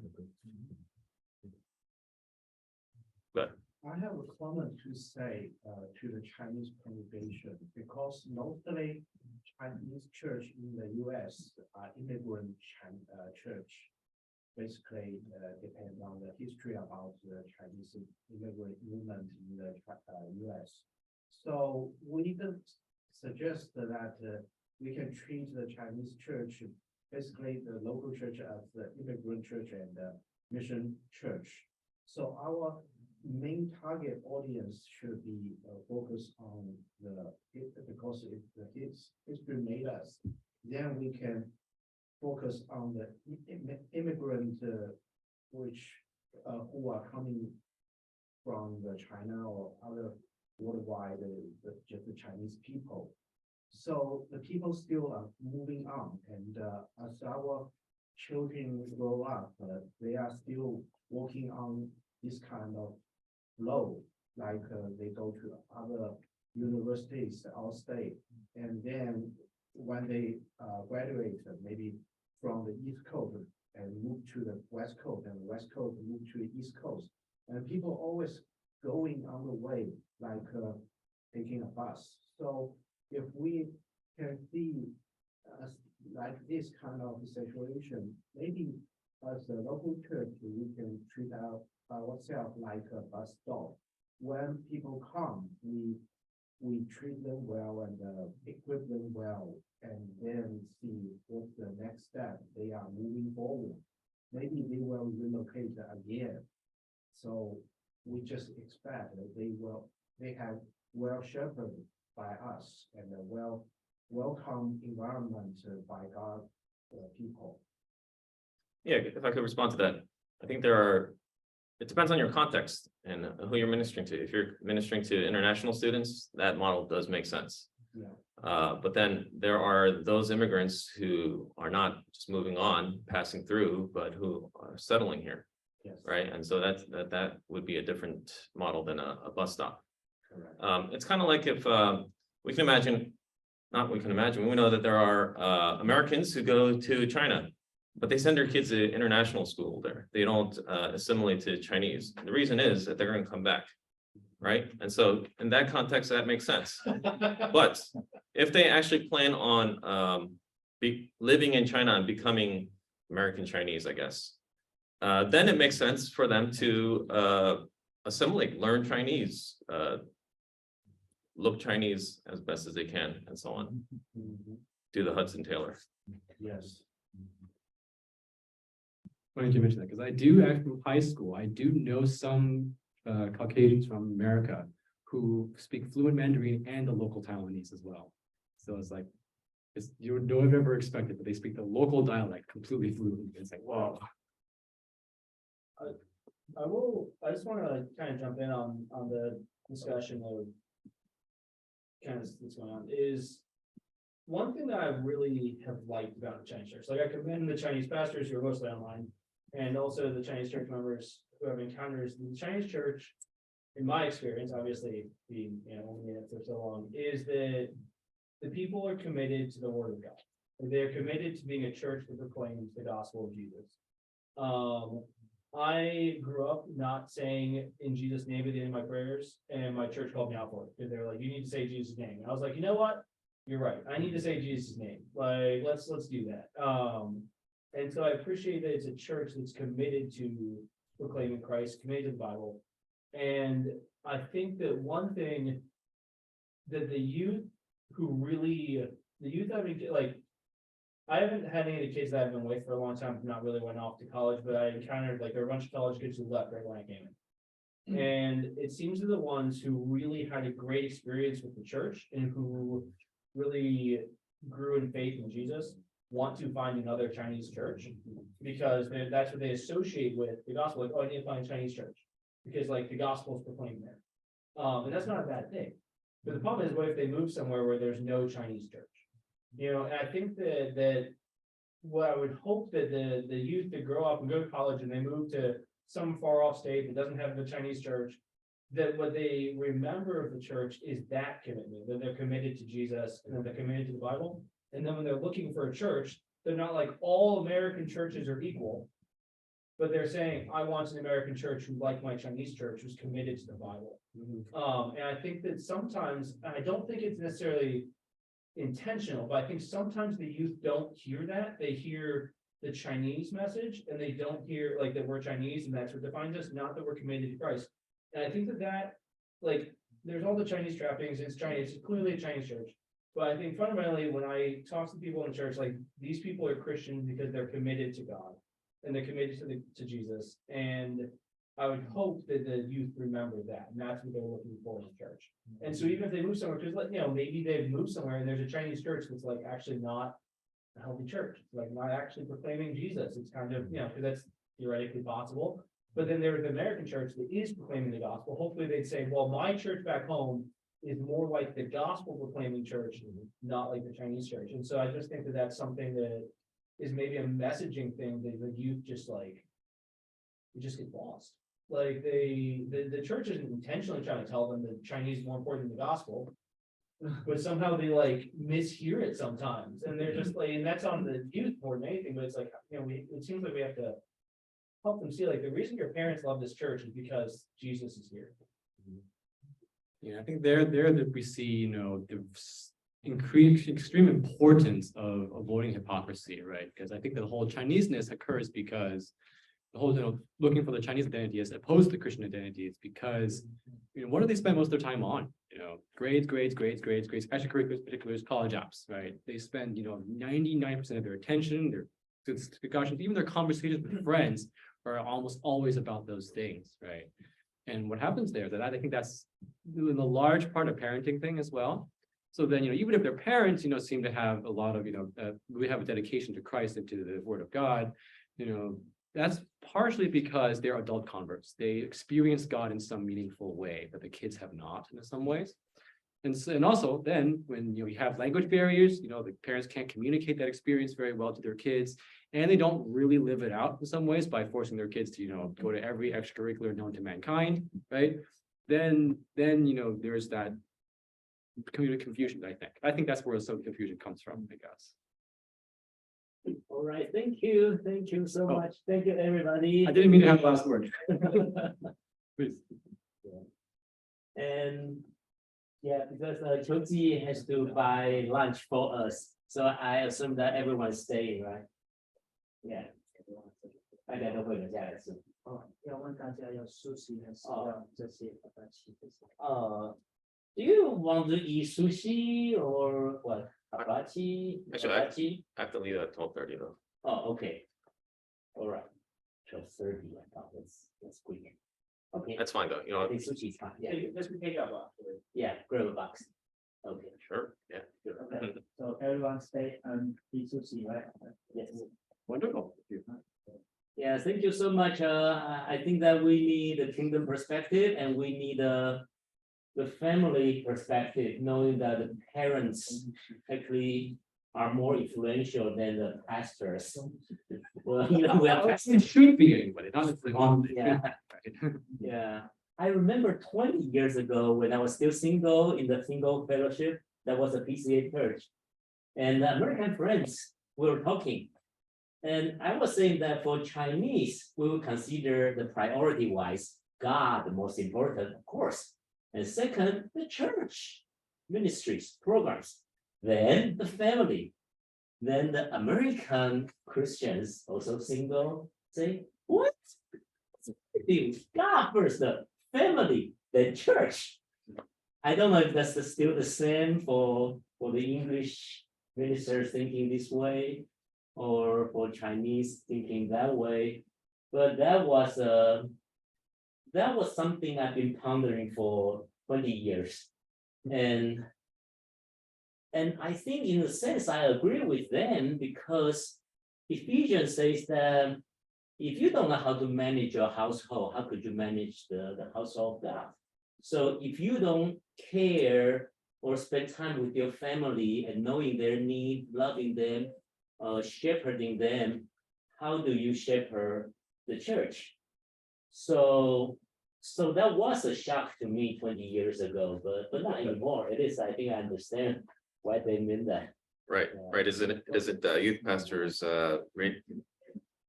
But I have a comment to say to the Chinese congregation, because mostly Chinese church in the US are immigrant church. Basically, depend on the history about the Chinese immigrant movement in the US. So we suggest that we can treat the Chinese church, basically the local church, as the immigrant church and mission church. So our main target audience should be focused on because the history made us. Then we can focus on the immigrant who are coming from the China or other worldwide, just the Chinese people. So the people still are moving on, and as our children grow up, they are still working on this kind of flow, like they go to other universities outstate, and then when they graduate, maybe from the East Coast and move to the West Coast, and West Coast move to the East Coast, and people always going on the way, like taking a bus. So if we can see like this kind of situation, maybe as a local church, we can treat ourselves like a bus stop. When people come, we treat them well and equip them well, and then see what's the next step. They are moving forward. Maybe they will relocate again. So we just expect that they have well shepherded by us and a welcome environment by God people. yeah, if I could respond to that, I think it depends on your context and who you're ministering to. If you're ministering to international students, that model does make sense. Yeah. But then there are those immigrants who are not just moving on, passing through, but who are settling here. Yes. Right. And so that would be a different model than a bus stop. Correct. It's kind of like if we know that there are Americans who go to China, but they send their kids to international school there. They don't assimilate to Chinese. The reason is that they're going to come back. Right. And so in that context, that makes sense. But if they actually plan on living in China and becoming American Chinese, I guess, then it makes sense for them to assimilate, learn Chinese, look Chinese as best as they can, and so on. Do the Hudson Taylor. Yes. Why did you mention that? Because I do, actually from high school, I do know some Caucasians from America who speak fluent Mandarin and the local Taiwanese as well. So it's like, you don't have ever expected, but they speak the local dialect completely fluently. It's like, wow. I just want to kind of jump in on the discussion of kind of what's going on. Is one thing that I really have liked about the Chinese church. Like I commend the Chinese pastors who are mostly online, and also the Chinese church members who have encountered the Chinese church. In my experience, obviously being only in it for so long, is that the people are committed to the Word of God. They're committed to being a church that proclaims the gospel of Jesus. I grew up not saying in Jesus' name at the end of my prayers, and my church called me out for it because they're like, you need to say Jesus' name. And I was like, you know what? You're right. I need to say Jesus' name. Like, let's do that. And so I appreciate that it's a church that's committed to proclaiming Christ, committed to the Bible. And I think that one thing that the youth having, like, I haven't had any of the kids that I've been with for a long time, not really went off to college, but I encountered like a bunch of college kids who left right when I came in. And it seems to the ones who really had a great experience with the church and who really grew in faith in Jesus want to find another Chinese church because that's what they associate with the gospel. Like, oh, I need to find a Chinese church because like the gospel is proclaimed there. And that's not a bad thing. But the problem is, what if they move somewhere where there's no Chinese church? You know, and I think that what I would hope that the youth that grow up and go to college and they move to some far off state that doesn't have the Chinese church, that what they remember of the church is that commitment, that they're committed to Jesus and that they're committed to the Bible. And then when they're looking for a church, they're not like all American churches are equal, but they're saying, I want an American church who, like my Chinese church, who's committed to the Bible. And I think that sometimes, and I don't think it's necessarily intentional, but I think sometimes the youth don't hear that. They hear the Chinese message and they don't hear like that we're Chinese and that's what defines us, not that we're committed to Christ. And I think that like there's all the Chinese trappings, it's Chinese, it's clearly a Chinese church. But I think fundamentally when I talk to people in church, like these people are Christians because they're committed to God and they're committed to Jesus. And I would hope that the youth remember that, and that's what they're looking for in church. And so even if they move somewhere, because maybe they've moved somewhere and there's a Chinese church that's like actually not a healthy church, it's like not actually proclaiming Jesus. It's kind of, because that's theoretically possible. But then there's an American church that is proclaiming the gospel. Hopefully they'd say, well, my church back home is more like the gospel proclaiming church, not like the Chinese church. And so I just think that that's something that is maybe a messaging thing that the youth just like, you just get lost. Like the church isn't intentionally trying to tell them that Chinese is more important than the gospel, but somehow they like mishear it sometimes. And they're just like, and that's on the youth more than anything, but it's like, it seems like we have to help them see like the reason your parents love this church is because Jesus is here. Yeah, I think there that we see, the extreme importance of avoiding hypocrisy, right? Because I think the whole Chineseness occurs because the whole, looking for the Chinese identity as opposed to the Christian identity. It's because, what do they spend most of their time on? Grades, extracurriculars, particulars, college apps, right? They spend, 99% of their attention, their discussions, even their conversations with friends are almost always about those things, right? And what happens there, that I think that's in a large part of parenting thing as well. So then, even if their parents, seem to have a lot of, we have a dedication to Christ and to the Word of God, that's partially because they're adult converts. They experience God in some meaningful way that the kids have not in some ways. And also then when you have language barriers, the parents can't communicate that experience very well to their kids, and they don't really live it out in some ways by forcing their kids to, go to every extracurricular known to mankind, right? Then there's that confusion, I think that's where some confusion comes from, I guess. All right, thank you so much. Thank you, everybody. I didn't mean to have the last word. Please. And yeah, because Chow has to buy lunch for us, so I assume that everyone's staying, right? Yeah. 大家都会留下来吃。要问大家要休息还是要这些把它吃Do you want to eat sushi or what? Hibachi? Actually, I have to leave at 12:30 though. Oh, okay. All right. 12:30. I thought that's quick. Okay. That's fine though. I think sushi is fine. Yeah. Let's pick up. Yeah. Grab a box. Okay. Sure. Yeah. Okay. So everyone stay and eat sushi, right? Yes. Wonderful. Yeah. Thank you so much. I think that we need the kingdom perspective and we need the family perspective, knowing that the parents actually are more influential than the pastors. Well, we are It should be anybody, not necessarily. Yeah. Yeah. I remember 20 years ago when I was still single in the single fellowship, that was a PCA church. And American friends, we were talking. And I was saying that for Chinese, we will consider the priority-wise, God the most important, of course. And second, the church, ministries, programs. Then the family. Then the American Christians, also single, say, what? God first, the family, the church. I don't know if that's still the same for the English ministers thinking this way, or for Chinese thinking that way. But that was something I've been pondering for 20 years. And I think in a sense, I agree with them, because Ephesians says that if you don't know how to manage your household, how could you manage the household of God? So if you don't care or spend time with your family and knowing their need, loving them, shepherding them, how do you shepherd the church? So that was a shock to me 20 years ago, but not anymore. It is, I think I understand why they mean that. Right, right. Isn't youth pastors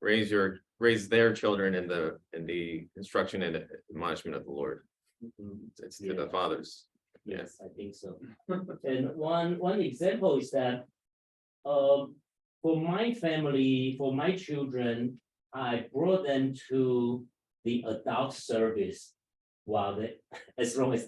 raise their children in the instruction and admonishment of the Lord? It's to the fathers. Yes, I think so. And one example is that for my family, for my children, I brought them to the adult service while as long as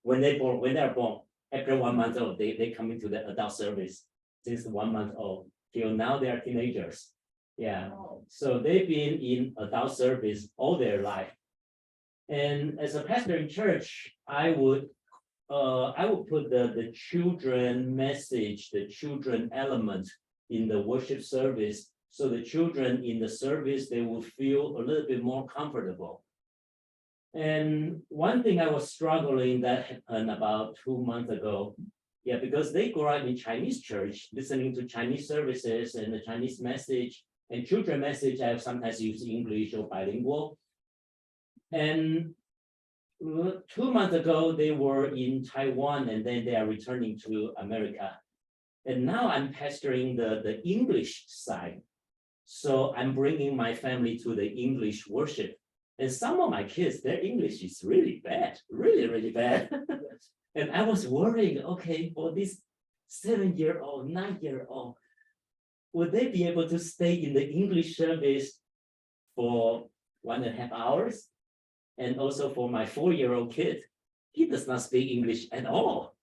when they're born, after 1 month old, they come into the adult service since 1 month old till now they are teenagers. Yeah, so they've been in adult service all their life. And as a pastor in church, I would put the children message, the children element in the worship service, so the children in the service, they will feel a little bit more comfortable. And one thing I was struggling that happened about 2 months ago, because they grew up in Chinese church, listening to Chinese services and the Chinese message and children message. I sometimes use English or bilingual. And 2 months ago, they were in Taiwan, and then they are returning to America. And now I'm pastoring the English side. So I'm bringing my family to the English worship. And some of my kids, their English is really bad, really, really bad. And I was worrying, okay, for this 7-year-old, 9-year-old, would they be able to stay in the English service for 1.5 hours? And also for my 4-year-old kid, he does not speak English at all.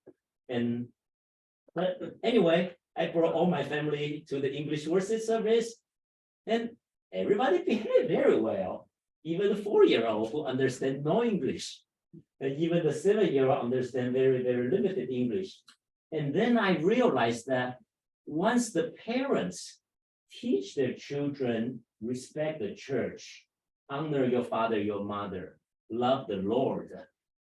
But anyway, I brought all my family to the English worship service, and everybody behaved very well. Even the 4-year-old who understand no English, and even the 7-year-old understand very, very limited English. And then I realized that once the parents teach their children, respect the church, honor your father, your mother, love the Lord,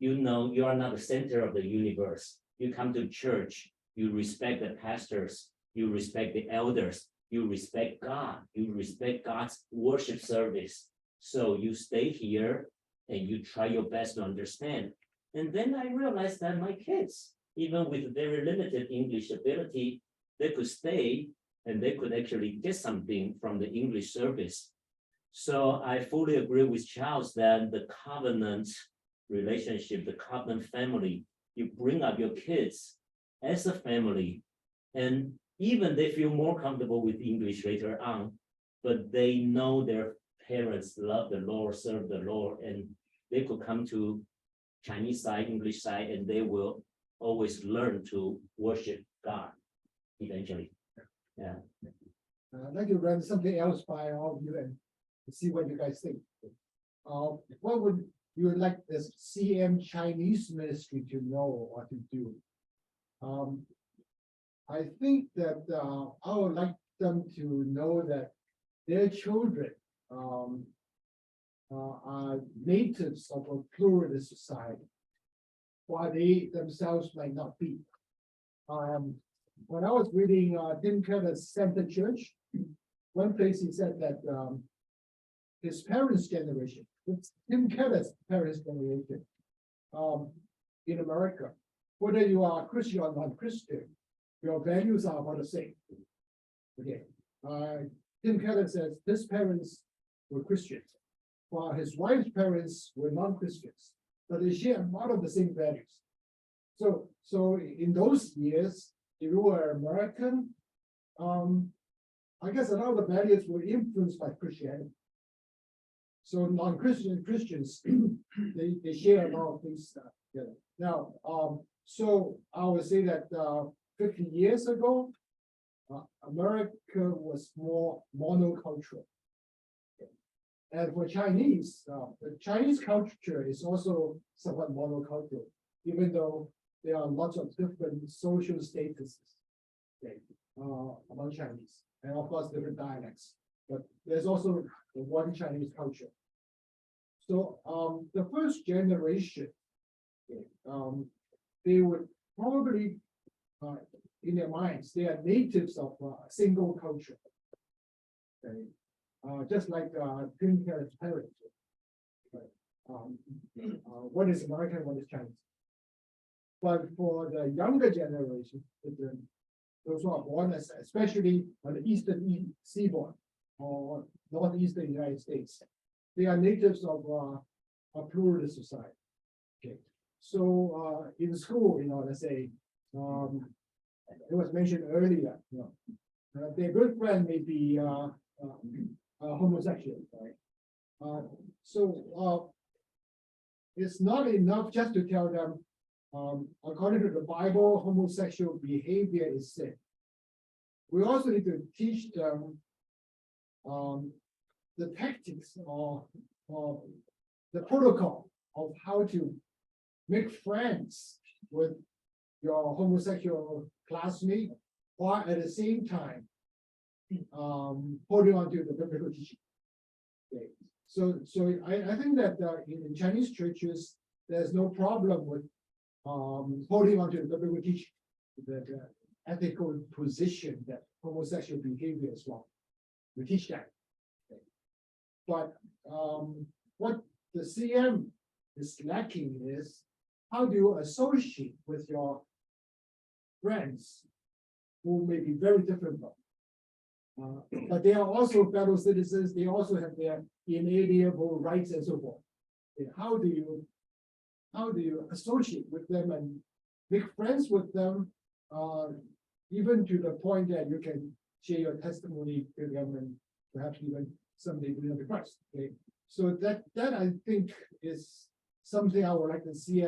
you know you are not the center of the universe. You come to church, you respect the pastors, you respect the elders, you respect God, you respect God's worship service. So you stay here and you try your best to understand. And then I realized that my kids, even with very limited English ability, they could stay and they could actually get something from the English service. So I fully agree with Charles that the covenant relationship, the covenant family, you bring up your kids as a family, and even they feel more comfortable with English later on, but they know their parents love the Lord, serve the Lord, and they could come to Chinese side, English side, and they will always learn to worship God eventually. Yeah. I'd like to run something else by all of you and see what you guys think. What would you like this CM Chinese ministry to know or to do? I think that I would like them to know that their children are natives of a pluralist society, while they themselves might not be. When I was reading Tim Keller's Center Church, one place he said that his parents' generation, it's Tim Keller's parents' generation, in America, whether you are Christian or non-Christian, your values are about the same. Okay. Tim Keller says his parents were Christians, while his wife's parents were non-Christians, but they share a lot of the same values. So in those years, if you were American, I guess a lot of the values were influenced by Christianity. So Christians, they share a lot of things together. Now, so I would say that 50 years ago, America was more monocultural. And for Chinese, the Chinese culture is also somewhat monocultural, even though there are lots of different social statuses among Chinese, and of course different dialects. But there's also the one Chinese culture. So the first generation, they would probably, in their minds, they are natives of a single culture. Okay? Just like Tim Keller's parents. One is American, one is Chinese. But for the younger generation, those who are born, especially on the eastern seaboard or northeastern United States, they are natives of a pluralist society. Okay, so in school, let's say, it was mentioned earlier, their good friend may be homosexual, right? So it's not enough just to tell them, according to the Bible, homosexual behavior is sin. We also need to teach them the tactics or the protocol of how to make friends with your homosexual classmate, while at the same time holding on to the biblical teaching. Okay. So I think that in Chinese churches, there's no problem with holding on to the biblical teaching, the ethical position that homosexual behavior is wrong. We teach that. Okay. But what the CM is lacking is, how do you associate with your friends who may be very different from but they are also fellow citizens, they also have their inalienable rights and so forth. Okay, how do you associate with them and make friends with them, even to the point that you can share your testimony to them and perhaps even someday bring them to Christ. Okay, so that I think is something I would like to see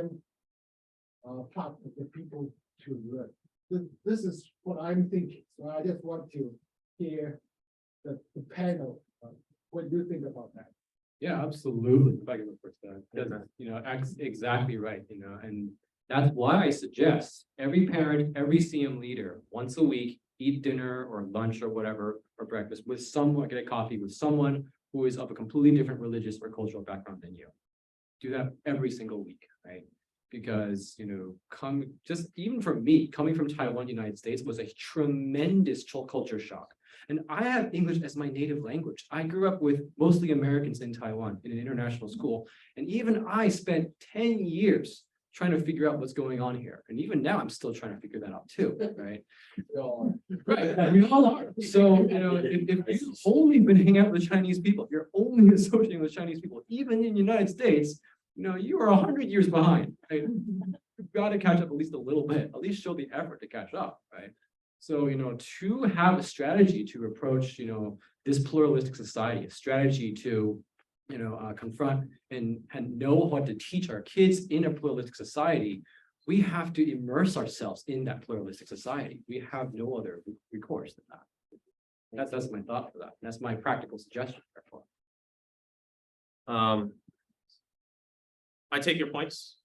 part of the people to learn. This is what I'm thinking. So I just want to hear the panel. What do you think about that? Yeah, absolutely. If I can go first, because exactly right. And that's why I suggest every parent, every CM leader, once a week, eat dinner or lunch or whatever for breakfast with someone, get a coffee with someone who is of a completely different religious or cultural background than you. Do that every single week, right? Because just even for me, coming from Taiwan, United States, was a tremendous culture shock. And I have English as my native language. I grew up with mostly Americans in Taiwan in an international school. And even I spent 10 years trying to figure out what's going on here. And even now I'm still trying to figure that out too, right? Right, we all are. So, if you've only been hanging out with Chinese people, you're only associating with Chinese people, even in the United States, you are 100 years behind, right? You've got to catch up at least a little bit, at least show the effort to catch up, right? So, to have a strategy to approach, this pluralistic society, a strategy to, confront and know what to teach our kids in a pluralistic society, we have to immerse ourselves in that pluralistic society. We have no other recourse than that. That's my thought for that. That's my practical suggestion. I take your points.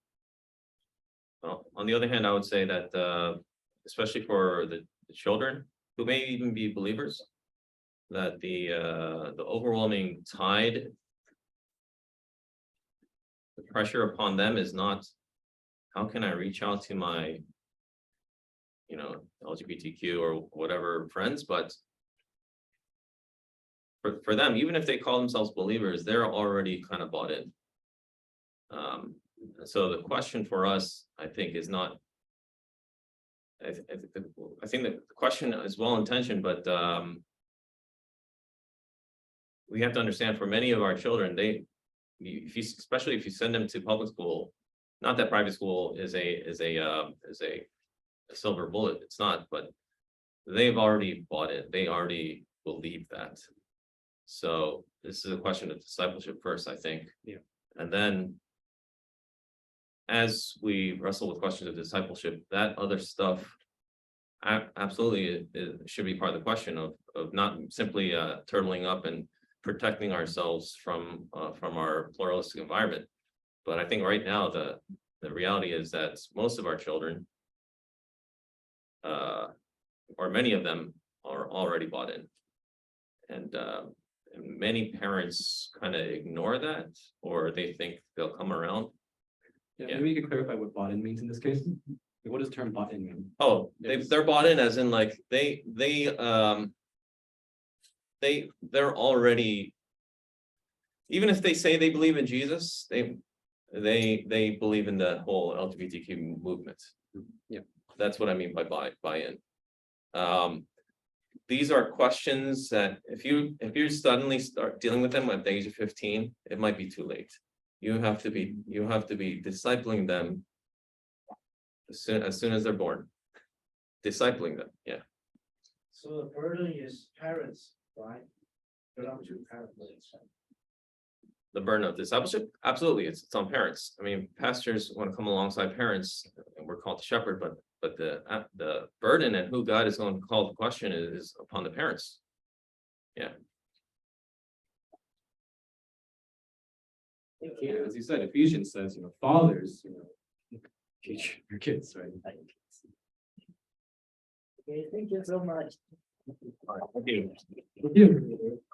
Well, on the other hand, I would say that especially for the children who may even be believers, that the overwhelming tide, the pressure upon them is not, how can I reach out to my LGBTQ or whatever friends, but for them, even if they call themselves believers, they're already kind of bought in. So the question for us, I think, is not I think the question is well intentioned, but we have to understand for many of our children, especially if you send them to public school, not that private school is a silver bullet. It's not, but they've already bought it. They already believe that. So this is a question of discipleship first, I think. Yeah. And then as we wrestle with questions of discipleship, that other stuff absolutely it should be part of the question of not simply turtling up and protecting ourselves from our pluralistic environment. But I think right now the reality is that most of our children, or many of them, are already bought in, and many parents kind of ignore that, or they think they'll come around. Yeah, Yeah. maybe you could clarify what bought in means in this case. Like, what does the term bought in mean? Oh, Yes. they're bought in as in like they're already, even if they say they believe in Jesus, they believe in the whole LGBTQ movement. Yeah. That's what I mean by buy-in. These are questions that if you suddenly start dealing with them at the age of 15, it might be too late. You have to be discipling them as soon as they're born. Discipling them, yeah. So the burden is parents, right? Belong to parents. The burden of discipleship, absolutely, it's on parents. I mean, pastors want to come alongside parents, and we're called to shepherd, but the burden and who God is going to call the question is upon the parents. Yeah. Yeah, as you said, Ephesians says, fathers, teach your kids, right? Okay, thank you so much. Thank you. Thank you.